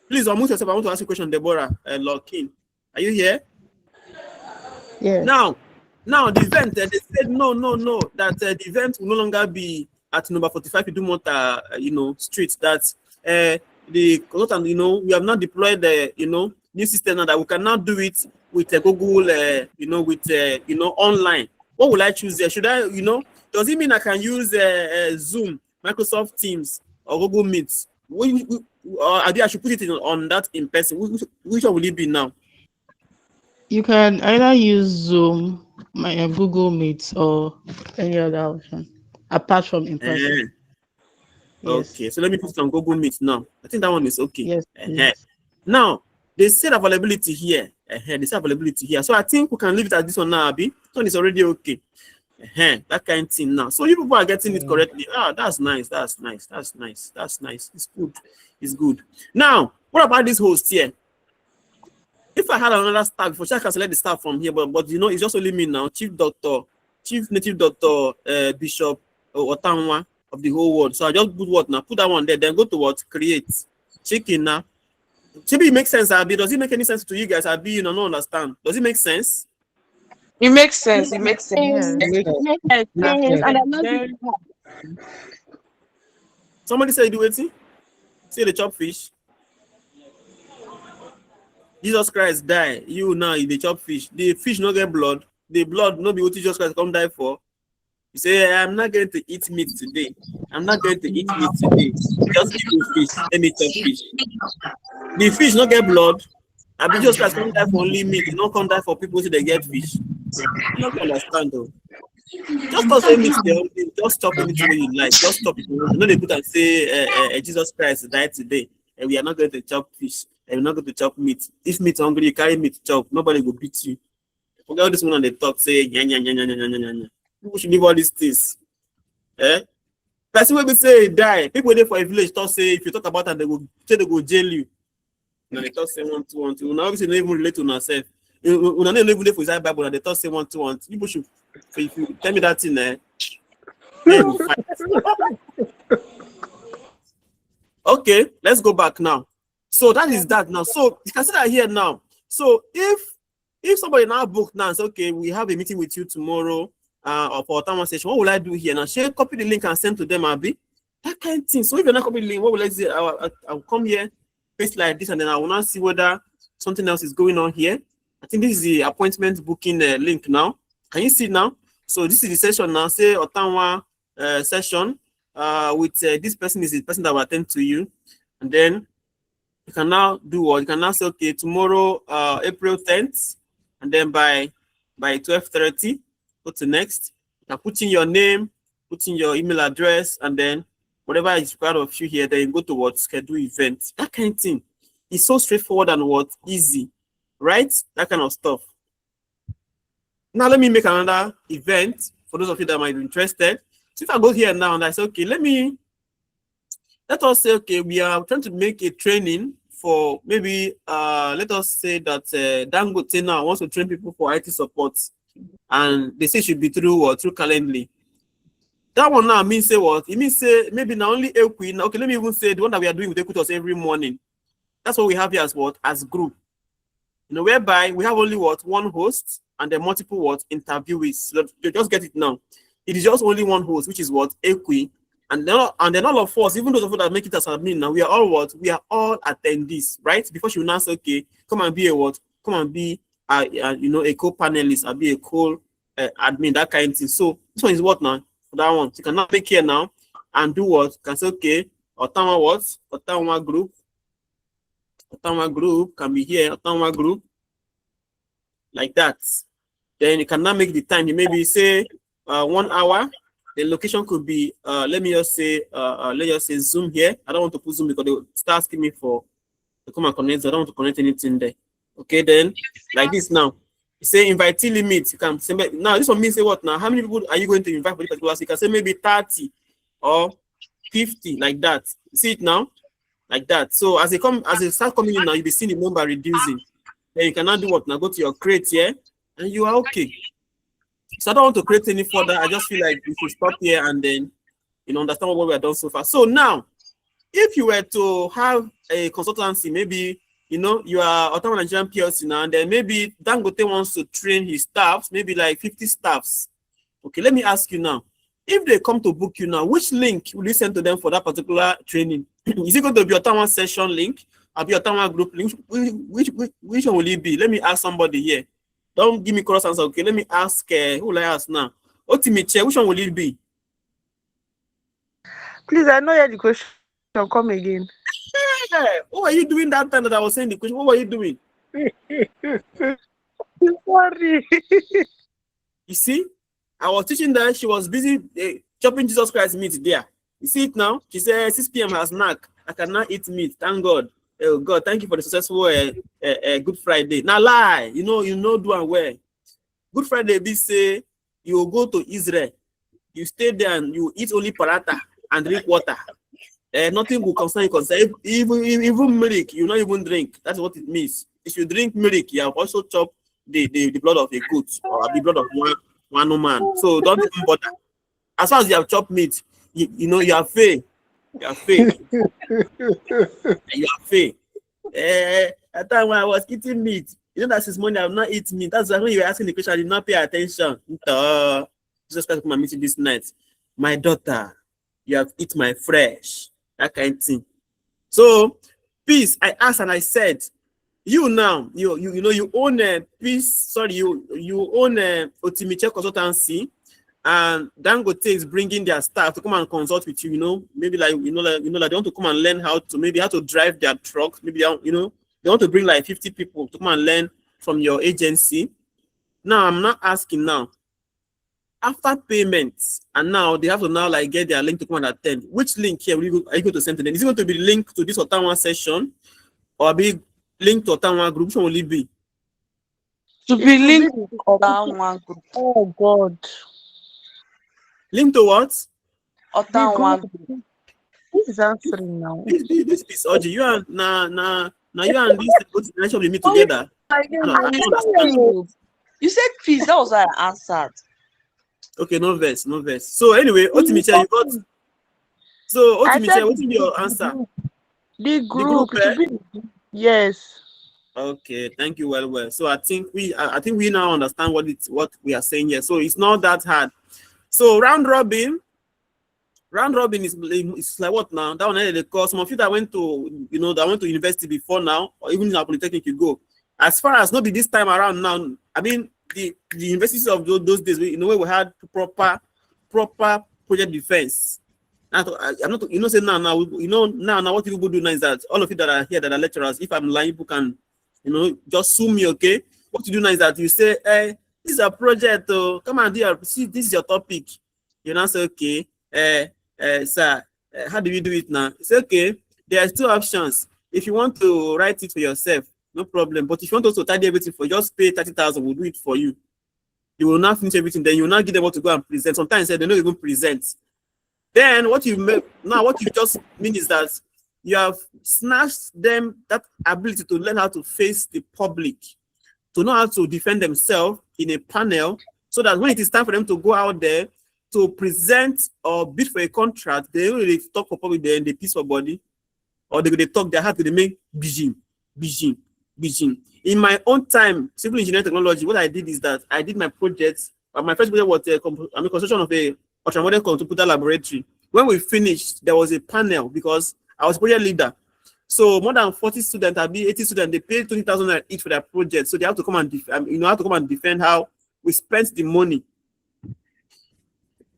please unmute yourself. I want to ask you a question, Deborah Locking. Are you here? Yeah. Now the event, they said no, that the event will no longer be at number 45 Idumota, street. That the consultant, we have not deployed the, new system now that we can now do it with Google, with online. What will I choose there? Should I, does it mean I can use Zoom, Microsoft Teams, or Google Meet? I should put it on that in person. Which one will it be now? You can either use Zoom, Google Meet, or any other option apart from in person. Yes. Okay, so let me put it on Google Meet now. I think that one is okay. Yes. Yes. Now, they said availability here. They said availability here. So I think we can leave it at this one now, Abby. This one is already okay. That kind of thing now. So you people are getting it correctly. That's nice. That's nice. That's nice. That's nice. It's good. It's good. Now, what about this host here? If I had another staff, before I can select the staff from here, but you know, it's just only me now, Chief Native Doctor Bishop Otanwa of the whole world. So I just put what now? Put that one there, then go to what? Create. Check in now. Maybe it makes sense, Abby. Does it make any sense to you guys? Abby, you don't understand. Does it make sense? It makes sense. It makes sense. Somebody say do it. See the chop fish. Jesus Christ die. You now the chop fish. The fish not get blood. The blood no be what Jesus Christ come die for. You say I'm not going to eat meat today. I'm not going to eat meat today. Just give me fish. Let me chop fish. The fish not get blood. I be just come die for only meat. Not come die for people so they get fish. You don't understand though. Just don't say meat. Just chop anything you like. Just chop it. You know they put and say Jesus Christ died today, and we are not going to chop fish. And we're not going to chop meat. If meat hungry, you carry meat chop. Nobody will beat you. Forget all this one on the talk. Say people should leave all these things. Person will say die. People there for a village talk say if you talk about that they will say they go jail you. Now they talk say 1, 2, 1, 2. Now obviously they don't even relate to yourself. You don't even live for Isaiah Bible and they talk say 1, 2, 1. People should if you tell me that thing Okay, let's go back now. So that is that now. So you can see that here now. So if somebody now book now and say, okay, we have a meeting with you tomorrow or for a time session, what will I do here now? Shall I copy the link and send to them, Abby? That kind of thing. So if you're not copying the link, what will I say? I'll come here, paste like this, and then I will now see whether something else is going on here. I think this is the appointment booking link now. Can you see now? So this is the session now. Say Ottawa session with this person is the person that will attend to you, and then you can now do what? You can now say, okay, tomorrow, April 10th, and then by 12:30, go to next. You can put in your name, put in your email address, and then whatever is required of you here, then you go to what? Schedule event. That kind of thing. It's so straightforward and what? Easy, right? That kind of stuff. Now let me make another event for those of you that might be interested. So if I go here now and I say, okay, let us say, okay, we are trying to make a training for maybe, let us say that Dangote now wants to train people for IT support. And they say it should be through Calendly. That one now means say what? It means say maybe not only Equi. Okay, let me even say the one that we are doing with Equitos every morning. That's what we have here as what? As group. You know, whereby we have only what? One host and then multiple what? Interviewees. So you just get it now. It is just only one host, which is what? Equi. And then all of us, even those of us that make it as admin now, we are all what? We are all attendees, right? Before she will now say, okay, come and be a what? Come and be you know, a co-panelist, I'll be a co-admin, that kind of thing. So this one is what now? For that one. So you can now make here now and do what? You can say, okay, Ottawa what? Ottawa group. Ottawa group can be here, Ottawa group. Like that. Then you can now make the time. You maybe say 1 hour. The location could be let me just say Zoom here. I don't want to put Zoom because they will start asking me to come and connect. So I don't want to connect anything there. Okay, then like this now. You say invitee limit. You can say now this one means say what now? How many people are you going to invite for this particular? So you can say maybe 30 or 50 like that. You see it now? Like that. So as they start coming in now, you'll be seeing the number reducing. Then you can now do what now? Go to your crate here, and you are okay. So I don't want to create any further. I just feel like we should stop here and then, you know, understand what we have done so far. So now, if you were to have a consultancy, maybe, you know, you are Ottawa Nigerian PLC now, and then maybe Dangote wants to train his staffs, maybe like 50 staffs. Okay, let me ask you now. If they come to book you now, which link will you send to them for that particular training? Is it going to be Ottawa session link? Or be Ottawa group link? Which one will it be? Let me ask somebody here. Don't give me cross answer. Okay, let me ask. Who will I ask now? Ultimate chair, which one will it be? Please, I know you the question. Come again. Hey, what were you doing that time that I was saying the question? What were you doing? Sorry. You see, I was teaching that she was busy chopping Jesus Christ meat there. You see it now? She said 6 p.m. has snack. I cannot eat meat. Thank God. Oh God, thank you for the successful Good Friday. Now lie, you know do and where. Good Friday, they say you will go to Israel. You stay there and you eat only paratha and drink water. Nothing will concern you. Even milk, you not even drink. That's what it means. If you drink milk, you have also chopped the blood of a goat or the blood of one man. So don't even bother. As far as you have chopped meat, you know you are fair. You are fair. You are fair. At time when I was eating meat, you know that since morning I have not eaten meat. That's why when you were asking the question, I did not pay attention. Jesus Christ, come and meet you this night. My daughter, you have eaten my flesh. That kind of thing. So, peace, I asked and I said, you now, you know, you own a peace, sorry, you own a Ultimate consultancy, and Dangote is bringing their staff to come and consult with you, you know, maybe like, you know, like they want to come and learn how to drive their trucks, maybe, you know, they want to bring like 50 people to come and learn from your agency. Now, I'm not asking now, after payments, and now they have to now like get their link to come and attend. Which link here are you going to send to them? Is it going to be linked to this Ottawa session or be linked to Ottawa group? Which one will it be? To be linked to Ottawa group. Oh God. Linked to what? Ottawa group. Who is answering now? This is Oji. You and you and this nation will meet together. You said peace. That was what I answered. Okay, no verse. So anyway, Ultimate, you got. So Ultimate, what's your answer? The group. Yes. Okay, thank you. Well. So I think we now understand what we are saying here. So it's not that hard. So round robin is like what now? That one they call some of you that went to university before now, or even in our polytechnic you go. As far as not be this time around now, I mean the universities of those days, we had proper project defense. I'm not, you know, say now what people do now is that all of you that are here that are lecturers, if I'm lying, people can, you know, just sue me, okay? What you do now is that you say, hey, this is a project, come on here, see, this is your topic. You know, say, okay, sir, how do we do it now? It's okay, there's 2 options. If you want to write it for yourself, no problem. But if you want us to tidy everything for, just pay 30,000, we'll do it for you. You will not finish everything, then you will not give them what to go and present. Sometimes they don't even present. Then what you just mean is that you have snatched them that ability to learn how to face the public, to know how to defend themselves in a panel, so that when it is time for them to go out there to present or bid for a contract, they don't really talk for public, they piece for body, or they talk their heart to the main Beijing. In my own time, civil engineering technology, what I did is that I did my projects. My first project was a construction of a ultramodern computer laboratory. When we finished, there was a panel because I was project leader. So more than 40 students, 80 students, they paid 20,000 each for their project. So they have to come and defend how we spent the money.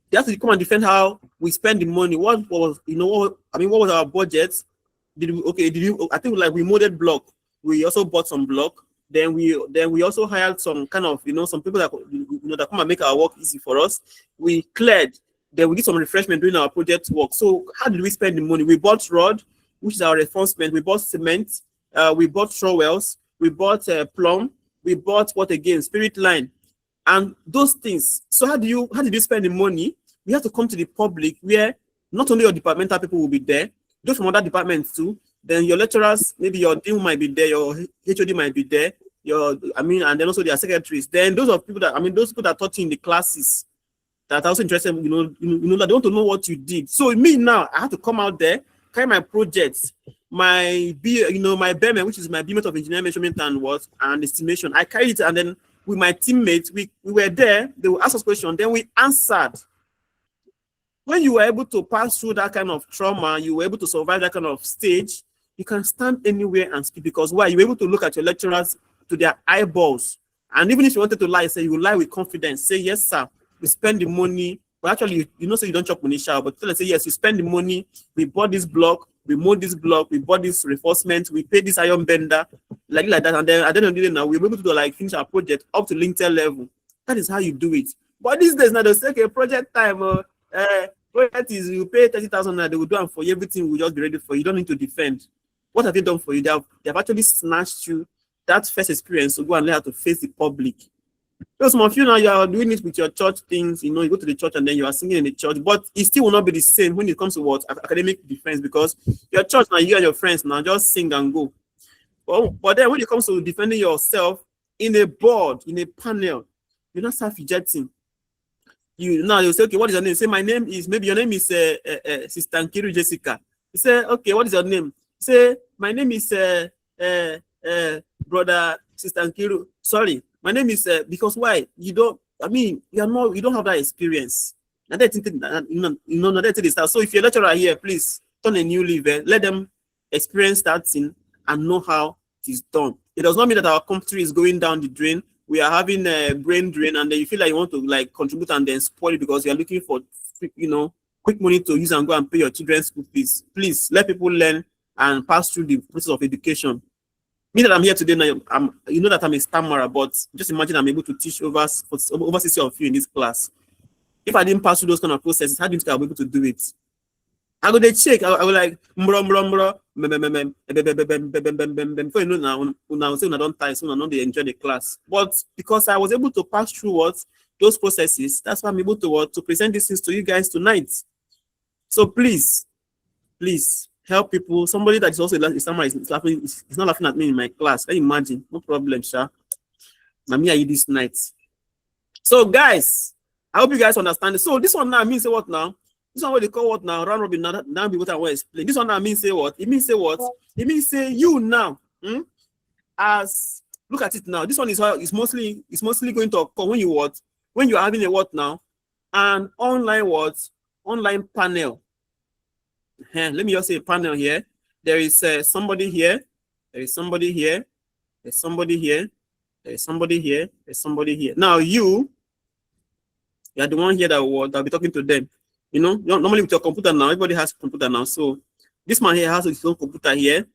They have to come and defend how we spend the money. What was our budget? I think like we molded block. We also bought some block. Then we also hired some kind of, some people that that come and make our work easy for us. We cleared. Then we did some refreshment during our project work. So how did we spend the money? We bought rod, which is our reinforcement. We bought cement. We bought trowels. We bought plumb. We bought what again? Spirit line, and those things. So how did you spend the money? We have to come to the public where not only your departmental people will be there, those from other departments too. Then your lecturers, maybe your dean might be there, your HOD might be there, and then also their secretaries. Then those people that taught you in the classes that are also interested, that they want to know what you did. So me now, I have to come out there, carry my projects, my BEM, which is my Beam of Engineering Measurement and Estimation. I carried it, and then with my teammates, we were there. They will ask us questions, then we answered. When you were able to pass through that kind of trauma, you were able to survive that kind of stage, you can stand anywhere and speak, because why? You're able to look at your lecturers to their eyeballs. And even if you wanted to lie, say you will lie with confidence. Say, yes, sir, we spend the money, but actually, you know, so you don't chop money shower, but let's say, yes, you spend the money, we bought this block, we mowed this block, we bought this reinforcement, we paid this iron bender, like that, and then at the end of the day now, we're able to like finish our project up to lintel level. That is how you do it. But these days now, they say, okay, project time, project is you pay 30,000 now, they will do and for you, everything will just be ready for you. You don't need to defend. What have they done for you? They have actually snatched you that first experience to go and learn how to face the public. So some of you now, you are doing it with your church things, you know, you go to the church and then you are singing in the church, but it still will not be the same when it comes to what academic defense, because your church now, you and your friends now just sing and go. But then when it comes to defending yourself in a board, in a panel, you're not self-rejecting. You now you say, okay, what is your name? Say, my name is, maybe your name is Sister Nkiru Jessica. You say, okay, what is your name? Say, my name is brother Sister Nkiru. Sorry, my name is because why? You don't, I mean, you don't have that experience. And that thing, you know, that is that. So if you're a lecturer here, please turn a new leaf, let them experience that thing and know how it is done. It does not mean that our country is going down the drain. We are having a brain drain, and then you feel like you want to like contribute and then spoil it because you are looking for, you know, quick money to use and go and pay your children's school fees. Please let people learn and pass through the process of education. Me that I'm here today now, you know that I'm a stammerer, but just imagine I'm able to teach over 60 of you in this class. If I didn't pass through those kind of processes, how do you think I'll be able to do it? I go to check. I will like before you know now say I don't tie, so I know they enjoy the class. But because I was able to pass through those processes, that's why I'm able to present these things to you guys tonight. So please help people. Somebody that is also is laughing, is not laughing at me in my class. Can you imagine? No problem, sir. Now me are you this night. So guys, I hope you guys understand it. So this one now means say what now? This one what they call what now? Round robin now be what I want to explain. This one now means say what? It means say what? It means say you now. As look at it now. This one is how it's mostly going to occur when you what? When you are having a what now? An online what? Online panel. Let me just say a panel here. There is somebody here. There is somebody here. There's somebody here. There's somebody here. There's somebody here. Now you are the one here that will be talking to them. You know, normally with your computer now, everybody has a computer now. So this man here has his own computer here.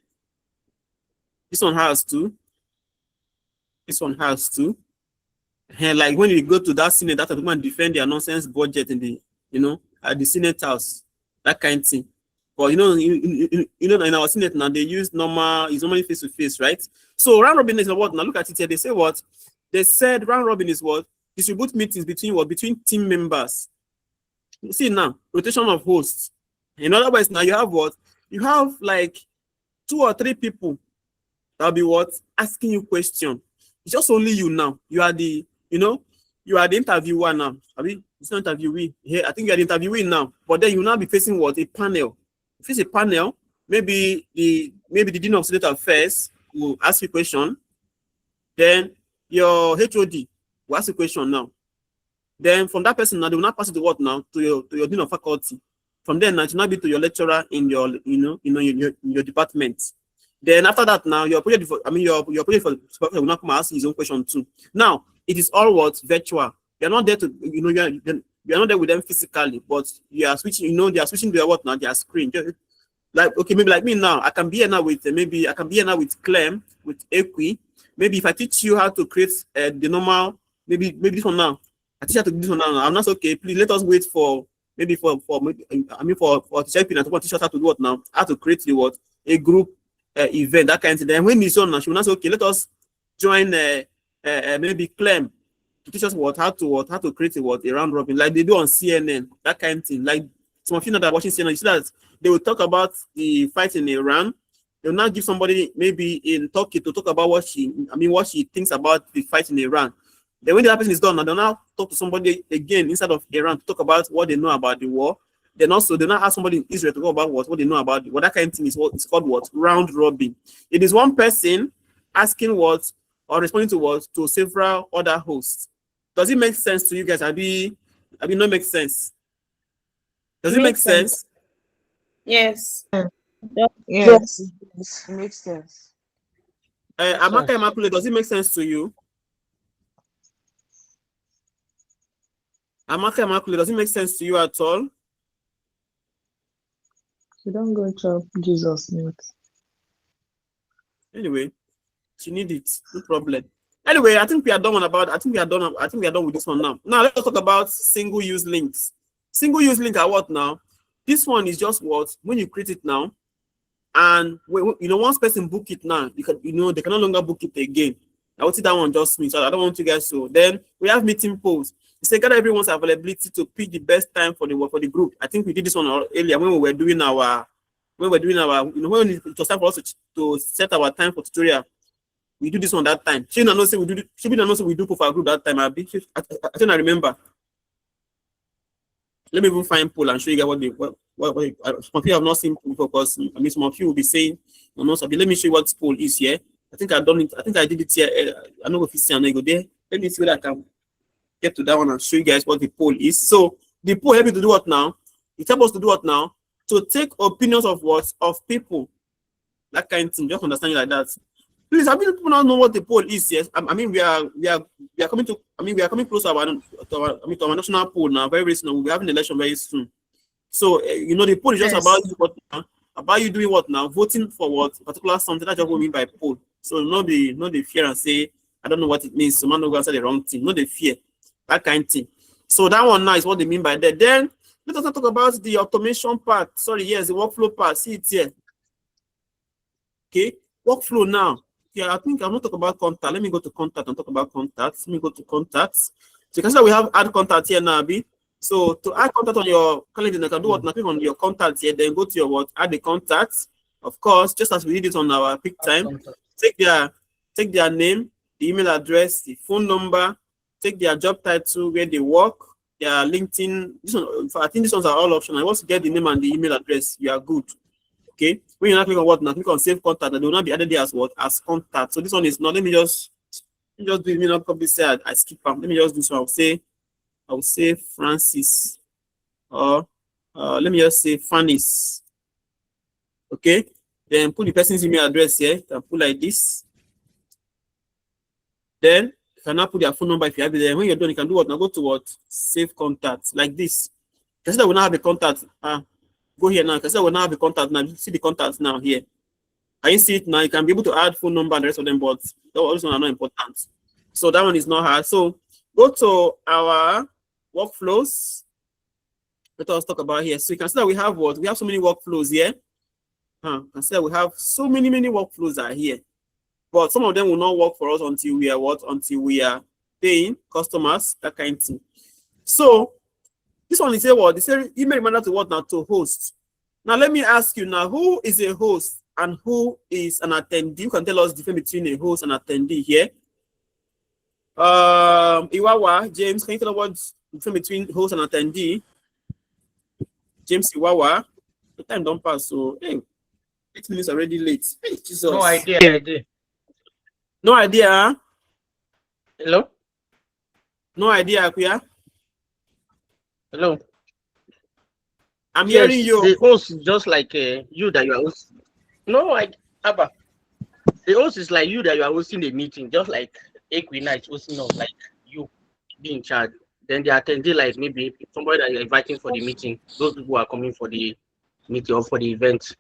This one has two. This one has two. And like when you go to that Senate, that people defend their nonsense budget in the, you know, at the Senate house, that kind of thing. But you know, in our Senate now, they use it's normally face to face, right? So round robin is what now? Look at it here. They say what? They said round robin is what? Distribute meetings between team members. You see now, rotation of hosts. In other words, now you have what? You have like 2 or 3 people that'll be what? Asking you question. It's just only you now. You are the, you know, you are the interviewer now. I mean, it's not interviewee. Here, I think you are the interviewee now. But then you will now be facing what? A panel. If it's a panel, maybe the Dean of Student Affairs will ask you a question. Then your HOD will ask you a question now. Then from that person now, they will not pass it to what now? To your Dean of Faculty. From there now, it will not be to your lecturer in your, your department. Then after that now, your project will not come and ask his own question too. Now, it is all what? Virtual. You're not there to, you're not there with them physically, but you are switching, they are switching their what now? Their screen. Like, okay, maybe like me now, I can be here now with Clem, with Equi. Maybe if I teach you how to create the normal, maybe this one now. I teach you how to do this one now. I'm not okay. Please let us wait for teacher to teach us how to do what now? How to create a group event, that kind of thing. Then when it's on now, she will not say, okay, let us join maybe Clem to teach us how to create a round robin, like they do on CNN, that kind of thing. Like some of you know that are watching CNN, you see that they will talk about the fight in Iran. They will not give somebody maybe in Turkey to talk about what she thinks about the fight in Iran. Then when the person is done, they'll now talk to somebody again inside of Iran to talk about what they know about the war. Then also they now ask somebody in Israel to talk about what they know about the war. That kind of thing is what it's called round robin. It is one person asking or responding to several other hosts. Does it make sense to you guys? Abi not make sense? Does it make sense? Yes. Yes, it makes sense. Amaka Immaculate, does it make sense to you? Amaka, does it make sense to you at all? You don't go chop Jesus meat. Anyway, she need it. No problem. Anyway, I think we are done with this one now. Now let's talk about single-use links. Single-use link are what now? This one is just what when you create it now, and once person book it now, they can no longer book it again. I would say that one just me, so I don't want you guys to. Then we have meeting polls. You say gather everyone's availability to pick the best time for the group. I think we did this one earlier when we were doing our when it was time for us to set our time for tutorial. We do this one that time. She not know say we do for our group that time. I think I remember. Let me even find poll and show you guys some of you have not seen poll because I mean some of you will be saying, let me show you what poll is here. I think I've done it. I think I did it here. I know if it's here and I go there. Let me see whether I can get to that one and show you guys what the poll is. So the poll helps you to do what now? It helps us to do what now? To take opinions of what? Of people. That kind of thing. Just understand it like that. Please, I mean, people not know what the poll is. Yes, I mean we are coming to. I mean we are coming close to our national poll now. Very, very soon. We'll be having an election very soon. So the poll is just about you doing what now? Voting for what particular something. That's just what we mean by poll. So not the fear and say I don't know what it means. So man, no go answer the wrong thing. Not the fear. That kind of thing. So that one now is what they mean by that. Then let us talk about the automation part. Sorry, yes, the workflow part. See it here. Okay, workflow now. Yeah, I think I'm not talking about contact. Let me go to contact and talk about contacts. Let me go to contacts. So you can see that we have add contact here now, Abi. So to add contact on your calendar, you can do what? Nothing on your contacts here. Then go to your what? Add the contacts. Of course, just as we did it on our peak time. Take their name, the email address, the phone number. Take their job title, where they work, their LinkedIn. I think these ones are all optional. Once you get the name and the email address, you are good. Okay, when you not click on what now, click on save contact, and they will not be added there as what? As contact. So this one is not. Let me just do it. Let me not copy say I skip them. Let me just do so. I will say Francis, or let me just say Fanny's. Okay, then put the person's email address here. You can put like this. Then you can now put their phone number if you have it there. When you're done, you can do what now? Go to what? Save contact like this. You see that we now have a contact. Go here now, because I will now have the contact now. You see the contacts now here. Can you see it now? You can be able to add phone number and the rest of them, but those ones are not important. So that one is not hard. So go to our workflows. Let us talk about here. So you can see that we have what? We have so many workflows here. You can see that we have so many workflows are here. But some of them will not work for us until we are what? Until we are paying customers, that kind of thing. So this one is say what? They say email reminder to what now? To host. Now let me ask you now, who is a host and who is an attendee? You can tell us the difference between a host and attendee here. Iwawa, James, can you tell us what's the difference between host and attendee? James Iwawa. The time don't pass, so hey, 8 minutes already late. Hey, Jesus. No idea. No idea, huh? Hello? No idea, Akuya. Hello. I'm hearing you. The host is just like you that you are hosting. No, Abba. The host is like you that you are hosting the meeting, just like Equina is hosting us, like you be in charge. Then the attendee, like maybe somebody that you're inviting for the meeting. Those people are coming for the meeting or for the event.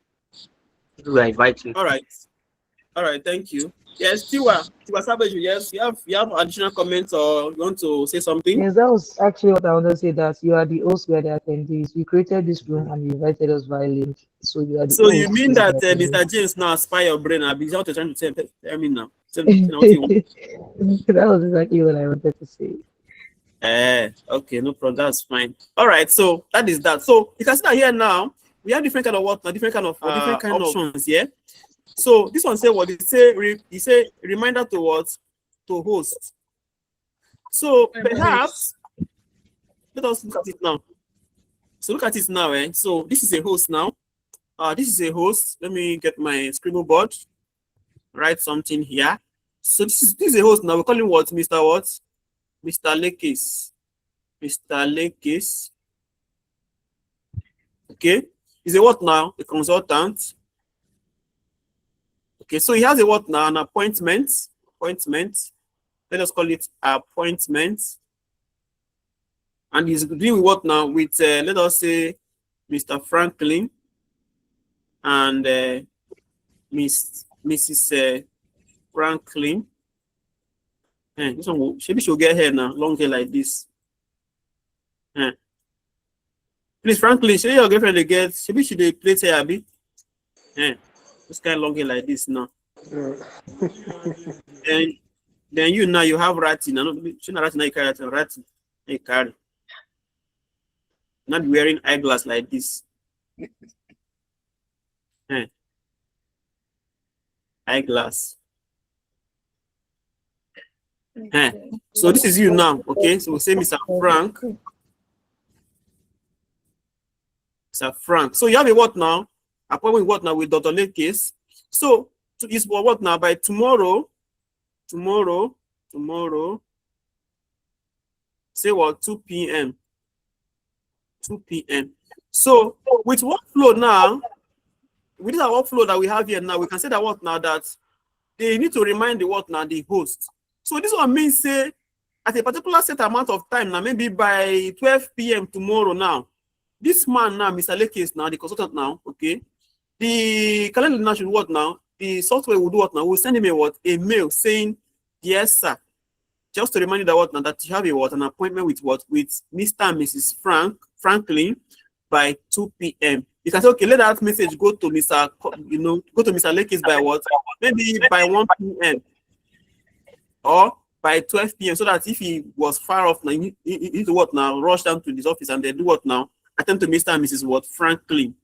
You are inviting. All right, thank you. Yes, Tiwa Savage, yes, you have additional comments or you want to say something? Yes, that was actually what I wanted to say, that you are the host, we are the attendees. We created this room and you invited us via link. So you are the So host. you mean that Mr. James now aspire your brain? I'll be trying to tell me now. That was exactly what I wanted to say. Okay, no problem. That's fine. All right, so that is that. So you can see that here now we have different kind of what now, different kind of options here. So this one say what it say reminder to what? To host. So perhaps let us look at it now. So look at it now, So this is a host now. This is a host. Let me get my scribble board. Write something here. So this is a host now. We call him what? Mr. What? Mr. Lekes. Mr. Lekes. Okay. He's a what now? A consultant. Okay, so he has a what now? An appointment. Appointment. Let us call it appointment. And he's doing what now with let us say Mr. Franklin and Mrs. Franklin. This one maybe she'll get hair now, long hair like this. Please, Franklin, show your girlfriend the get. Maybe she dey plait hair a bit. This kind of long hair like this now. Then you now you have ratty. Now, she not ratty now you carry ratty. You carry. Not wearing eyeglass like this. Eyeglass. So this is you now, okay? So we'll say Mr. Frank. Mr. Frank. So you have a what now? Appointment what now with Dr. Lekes. So it's for what now? By tomorrow. Say what? 2 p.m. 2 p.m. So with workflow now, with our workflow that we have here now, we can say that what now that they need to remind the what now the host. So this one means say at a particular set amount of time now, maybe by 12 p.m. tomorrow now, this man now, Mr. Lekes now, the consultant now, okay, the calendar now should what now? The software will do what now? We'll send him a mail saying, yes, sir. Just to remind you that what now that you have an appointment with with Mr. and Mrs. Franklin by 2 p.m. You can say, okay, let that message go to Mr. Go to Mr. Lekes by what? Maybe by 1 p.m. or by 12 p.m. so that if he was far off now, he need to what now? Rush down to his office and then do what now? Attend to Mr. and Mrs. Franklin.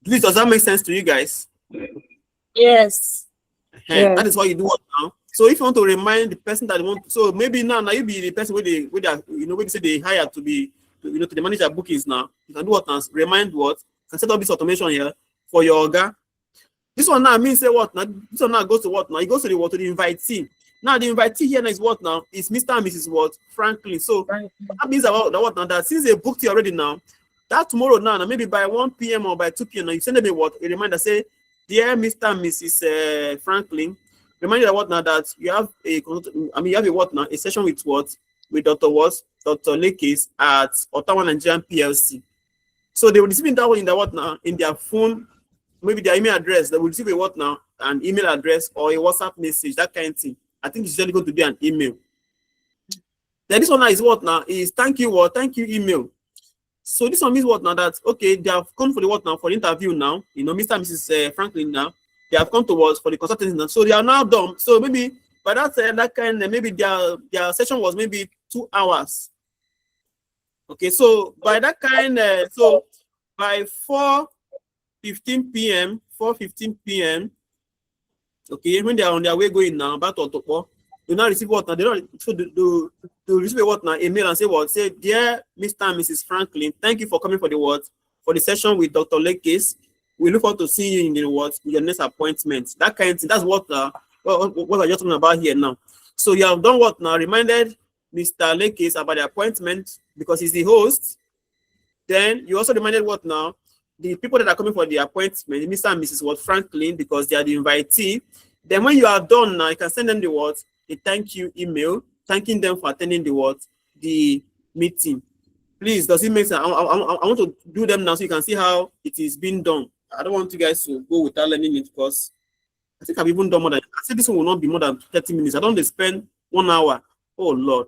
Please, does that make sense to you guys? Yes. Yeah. That is what you do what now. So if you want to remind the person that you want, so maybe now you be the person where they say they hire to be to the manager bookings now. You can do what now? Remind what? You can set up this automation here for your orga. This one now means say what now? This one now goes to what now? It goes to the invitee. Now the invitee here now is what now? Is Mr. and Mrs. Franklin. So that means that what now? That since they booked you already now, that tomorrow now, maybe by 1 p.m. or by 2 p.m. now, you send them a reminder say, dear Mr. and Mrs. Franklin, remind you that what now that you have you have a what now? A session with what? With Dr. Lekes at Ottawa Nigerian PLC. So they will receive that one in the what now? In their phone, maybe their email address. They will receive a what now? An email address or a WhatsApp message, that kind of thing. I think it's usually going to be an email. Then this one now is what now? Is thank you email. So this one means what now? That okay, they have come for the what now? For the interview now. Mr. and Mrs. Franklin now. They have come to us for the consultancy now. So they are now done. So maybe by that kind, maybe their session was maybe 2 hours. Okay, so by that kind, so by 4:15 p.m. Okay, when they are on their way going now back to Otopo, they now receive what now? They receive a what now? A mail and say what? Say, dear Mr. and Mrs. Franklin, thank you for coming for the session with Dr. Lekes. We look forward to seeing you in the your next appointment. That kind of thing. That's what I'm just talking about here now. So you have done what now? Reminded Mr. Lekes about the appointment because he's the host. Then you also reminded what now? The people that are coming for the appointment, Mr. and Mrs. Franklin, because they are the invitee. Then when you are done now, you can send them the thank you email, thanking them for attending the meeting. Please, does it make sense? I want to do them now so you can see how it is being done. I don't want you guys to go without learning it because I think I've even done more than, I said this one will not be more than 30 minutes. I don't want to spend 1 hour. Oh, Lord.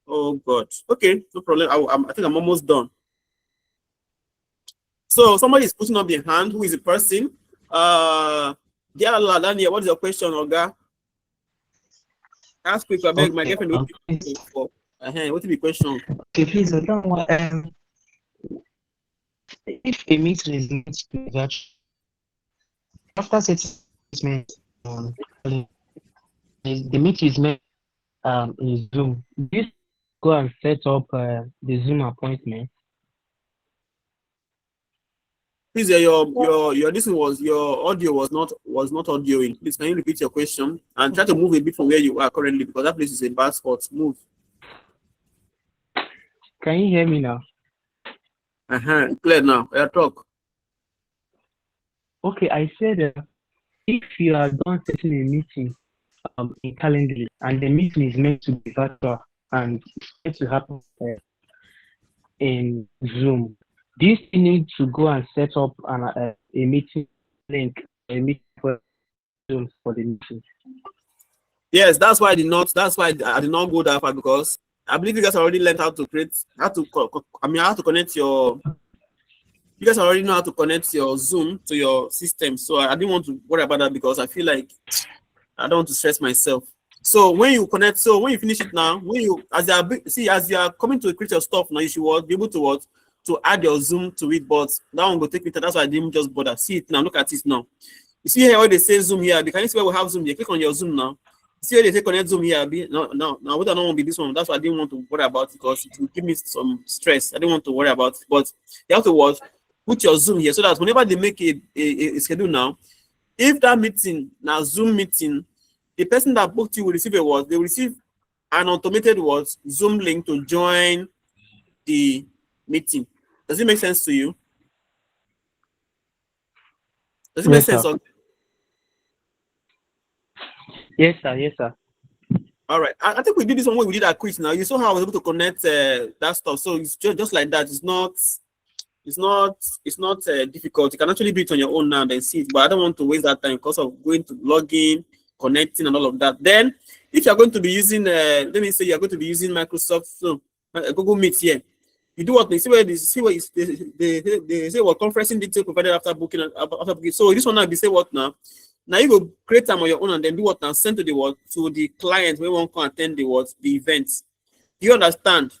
Oh, God. Okay, no problem. I think I'm almost done. So somebody is putting up their hand. Who is the person? Dear Ladania, what is your question, Oga? Ask quick, I beg my girlfriend. What is the question? Okay, please, I don't want, if a meeting is meant to be that after setting the meeting is made in Zoom, you go and set up the Zoom appointment. Please, your this was your audio was not audioing. Please, can you repeat your question and try to move a bit from where you are currently because that place is a bad spot. Move. Can you hear me now? Clear now. Talk. Okay, I said if you are done setting a meeting in Calendly and the meeting is meant to be virtual, and it to happen in Zoom. Do you still need to go and set up a meeting link, a meeting for Zoom for the meeting? Yes, that's why I did not. That's why I did not go that far, because I believe you guys already learned how to create, how to connect your. You guys already know how to connect your Zoom to your system, so I didn't want to worry about that because I feel like I don't want to stress myself. So when you connect, so when you finish it now, when you as you are coming to create your stuff now, you should be able to to add your Zoom to it, but that one will take me. That's why I didn't just bother. See it now. Look at it now. You see here where they say Zoom here. Can you see where we have Zoom here? Click on your Zoom now. See where they say connect Zoom here. No, I don't want to be this one. That's why I didn't want to worry about it, because it will give me some stress. I didn't want to worry about it, but you have to put your Zoom here so that whenever they make a schedule now, if that meeting now Zoom meeting, the person that booked you will receive they will receive an automated Zoom link to join the meeting. Does it make sense to you? Does it make sense? Yes, sir. Yes, sir. All right. I think we did this one when we did our quiz now. You saw how I was able to connect that stuff. So it's just like that. It's not difficult. You can actually do it on your own now and then see it. But I don't want to waste that time because of going to login, connecting, and all of that. Then, if you're going to be using, let me say you're going to be using Microsoft Google Meet here. You do what they say where they say what conferencing detail provided after booking. So this one now, they say what now? Now you go create time on your own and then do what now? Send to the client when one can attend the event. You understand?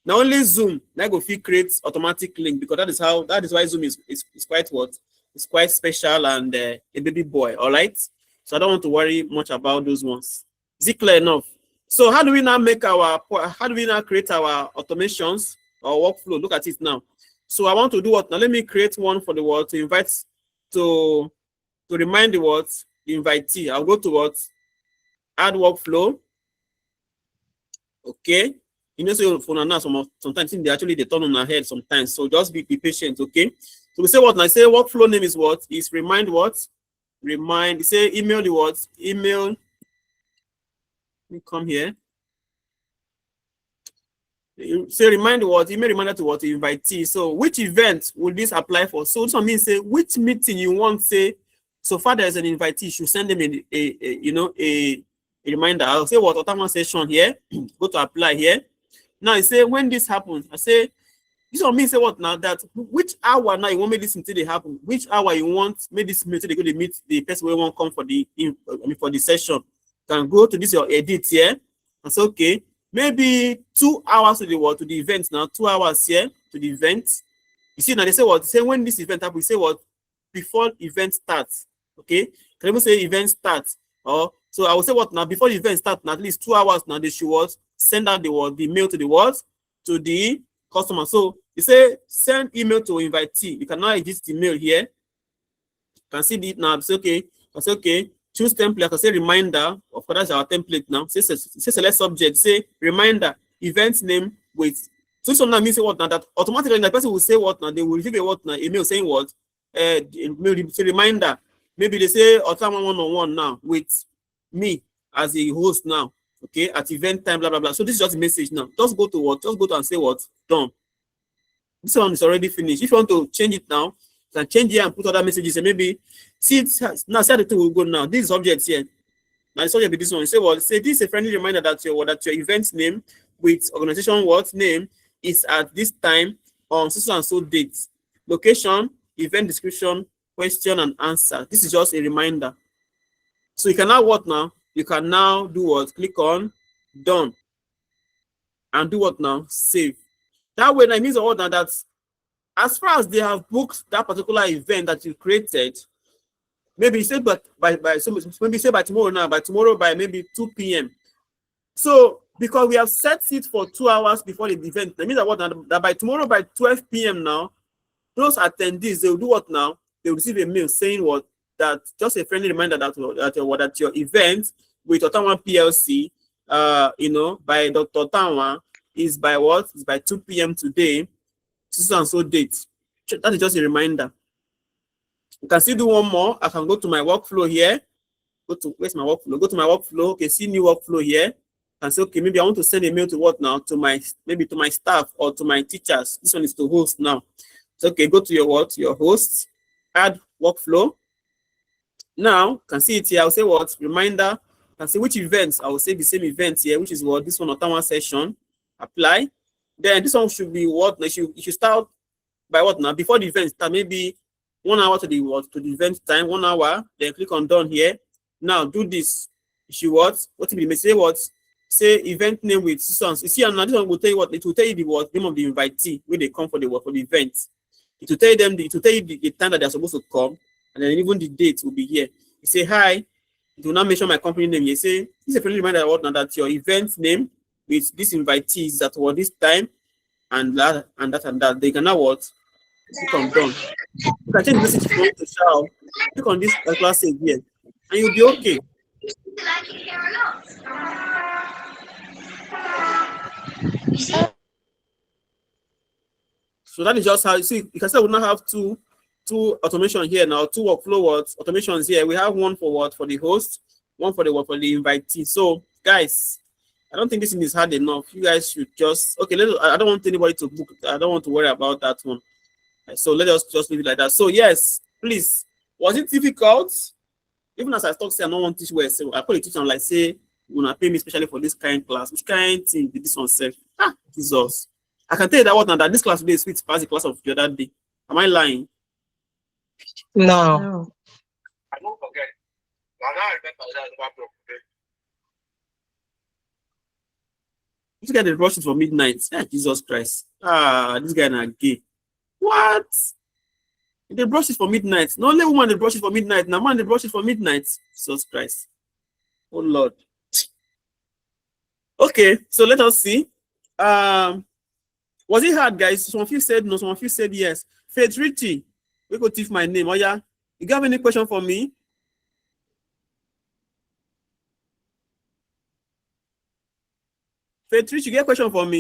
Now only Zoom now go fit create automatic link, because that is why Zoom is quite it's quite special and a baby boy. All right. So I don't want to worry much about those ones. Is it clear enough? So how do we now create our automations or workflow? Look at it now. So I want to do what now? Let me create one for the to invite to remind the invitee. I'll go to add workflow. Okay. You know, so for now, sometimes they actually turn on our head sometimes. So just be patient, okay? So we say what now? I say workflow name is what? Is remind what? Remind. You say email the what? Email. Let me come here. You say remind what? Email reminder to what? The invitee. So which event will this apply for? So this one means say which meeting you want. Say so far there's an invitee, you should send them a reminder. I'll say what automatic session here. Go to apply here. Now I say when this happens, I say this one means say what now? That which hour now you want me this until they happen? Which hour you want me this meeting they go to meet the person who won't come for the session? Can go to this your edit here. And say okay, maybe 2 hours to the event now. 2 hours here to the event. You see now they say what? Say when this event happens, say what? Before event starts. Okay, can even say event starts, or so I will say what now before the event starts, at least 2 hours now they should send out the mail to to the customer. So you say send email to invitee. You can now edit the mail here. You can see it now. Say okay. I say okay. Choose template. I can say reminder. Of course, that's our template now. Say select subject. Say reminder. Event name with. So now means what now? That automatically the person will say what now? They will receive a what now? Email saying what? Say reminder. Maybe they say automatic one-on-one now with me as a host now. Okay, at event time, blah blah blah. So this is just a message now. Just go to what? Just go to and say what? Done. This one is already finished. If you want to change it now, you can change here and put other messages. And maybe see it now. See how the thing will go now. This is object here. Now the subject be this one. You say what? Say this is a friendly reminder that your event name with organization name is at this time on so and so date. Location, event description, question and answer. This is just a reminder. So you can now what now? You can now do what? Click on done. And do what now? Save. That way, that means what now? That as far as they have booked that particular event that you created, maybe say by tomorrow now, by tomorrow by maybe 2 p.m. So because we have set it for 2 hours before the event, that means that what now? That by tomorrow by 12 p.m. now, those attendees, they will do what now? They will receive a mail saying what? That just a friendly reminder that your event with Ottawa PLC, by Dr. Ottawa is by what? Is by 2 p.m. today, so and so date. That is just a reminder. You can still do one more. I can go to my workflow here. Where's my workflow? Go to my workflow. Okay, see new workflow here. can say, okay, maybe I want to send a mail to what now? To my, maybe to my staff or to my teachers. This one is to host now. So, okay, go to your what? Your host, add workflow. Now, can see it here. I'll say what? Reminder. Can see which events. I will say the same event here, which is what? This one, Ottawa session. Apply. Then this one should be what? You should start by what now? Before the event start, maybe 1 hour to the what? To the event time, 1 hour. Then click on done here. Now do this. You should what? What will be say what? Say event name with songs. You see, and this one will tell you what? It will tell you the what name of the invitee when they come for the what for the event. It will tell you them. It will tell you the time that they're supposed to come, and then even the date will be here. You say hi. It will not mention my company name. You say this is a friendly reminder what now that your event name with this invitee is at what this time and that and that and that. They can now what? Click on done. You can change the message if you want to shout. Click on this particular save here, and you'll be okay. So that is just how you see. You can say we now have two automation here now, two workflow words automations here. We have one for what? For the host, one for the what? For the invitee. So guys, I don't think this thing is hard enough. You guys should just okay. I don't want anybody to book. I don't want to worry about that one. So let us just leave it like that. So yes, please. Was it difficult? Even as I talk, say I don't want to teach where so I call it teach and like say, when I pay me especially for this kind of class, which kind of thing did this one self? Ah, Jesus. I can tell you that what now that this class today is sweet past the class of the other day. Am I lying? No. I don't forget. This guy they brush it for midnight. Ah, Jesus Christ. Ah, this guy not gay. What? They brush it for midnight. No only woman they brush it for midnight. Now man they brush it for midnight. Jesus Christ. Oh Lord. Okay, so let us see. Was it hard, guys? Some of you said no, some of you said yes. Faith Richie, we go teach my name. Oh yeah. You have any question for me? Faith Richie, you get a question for me?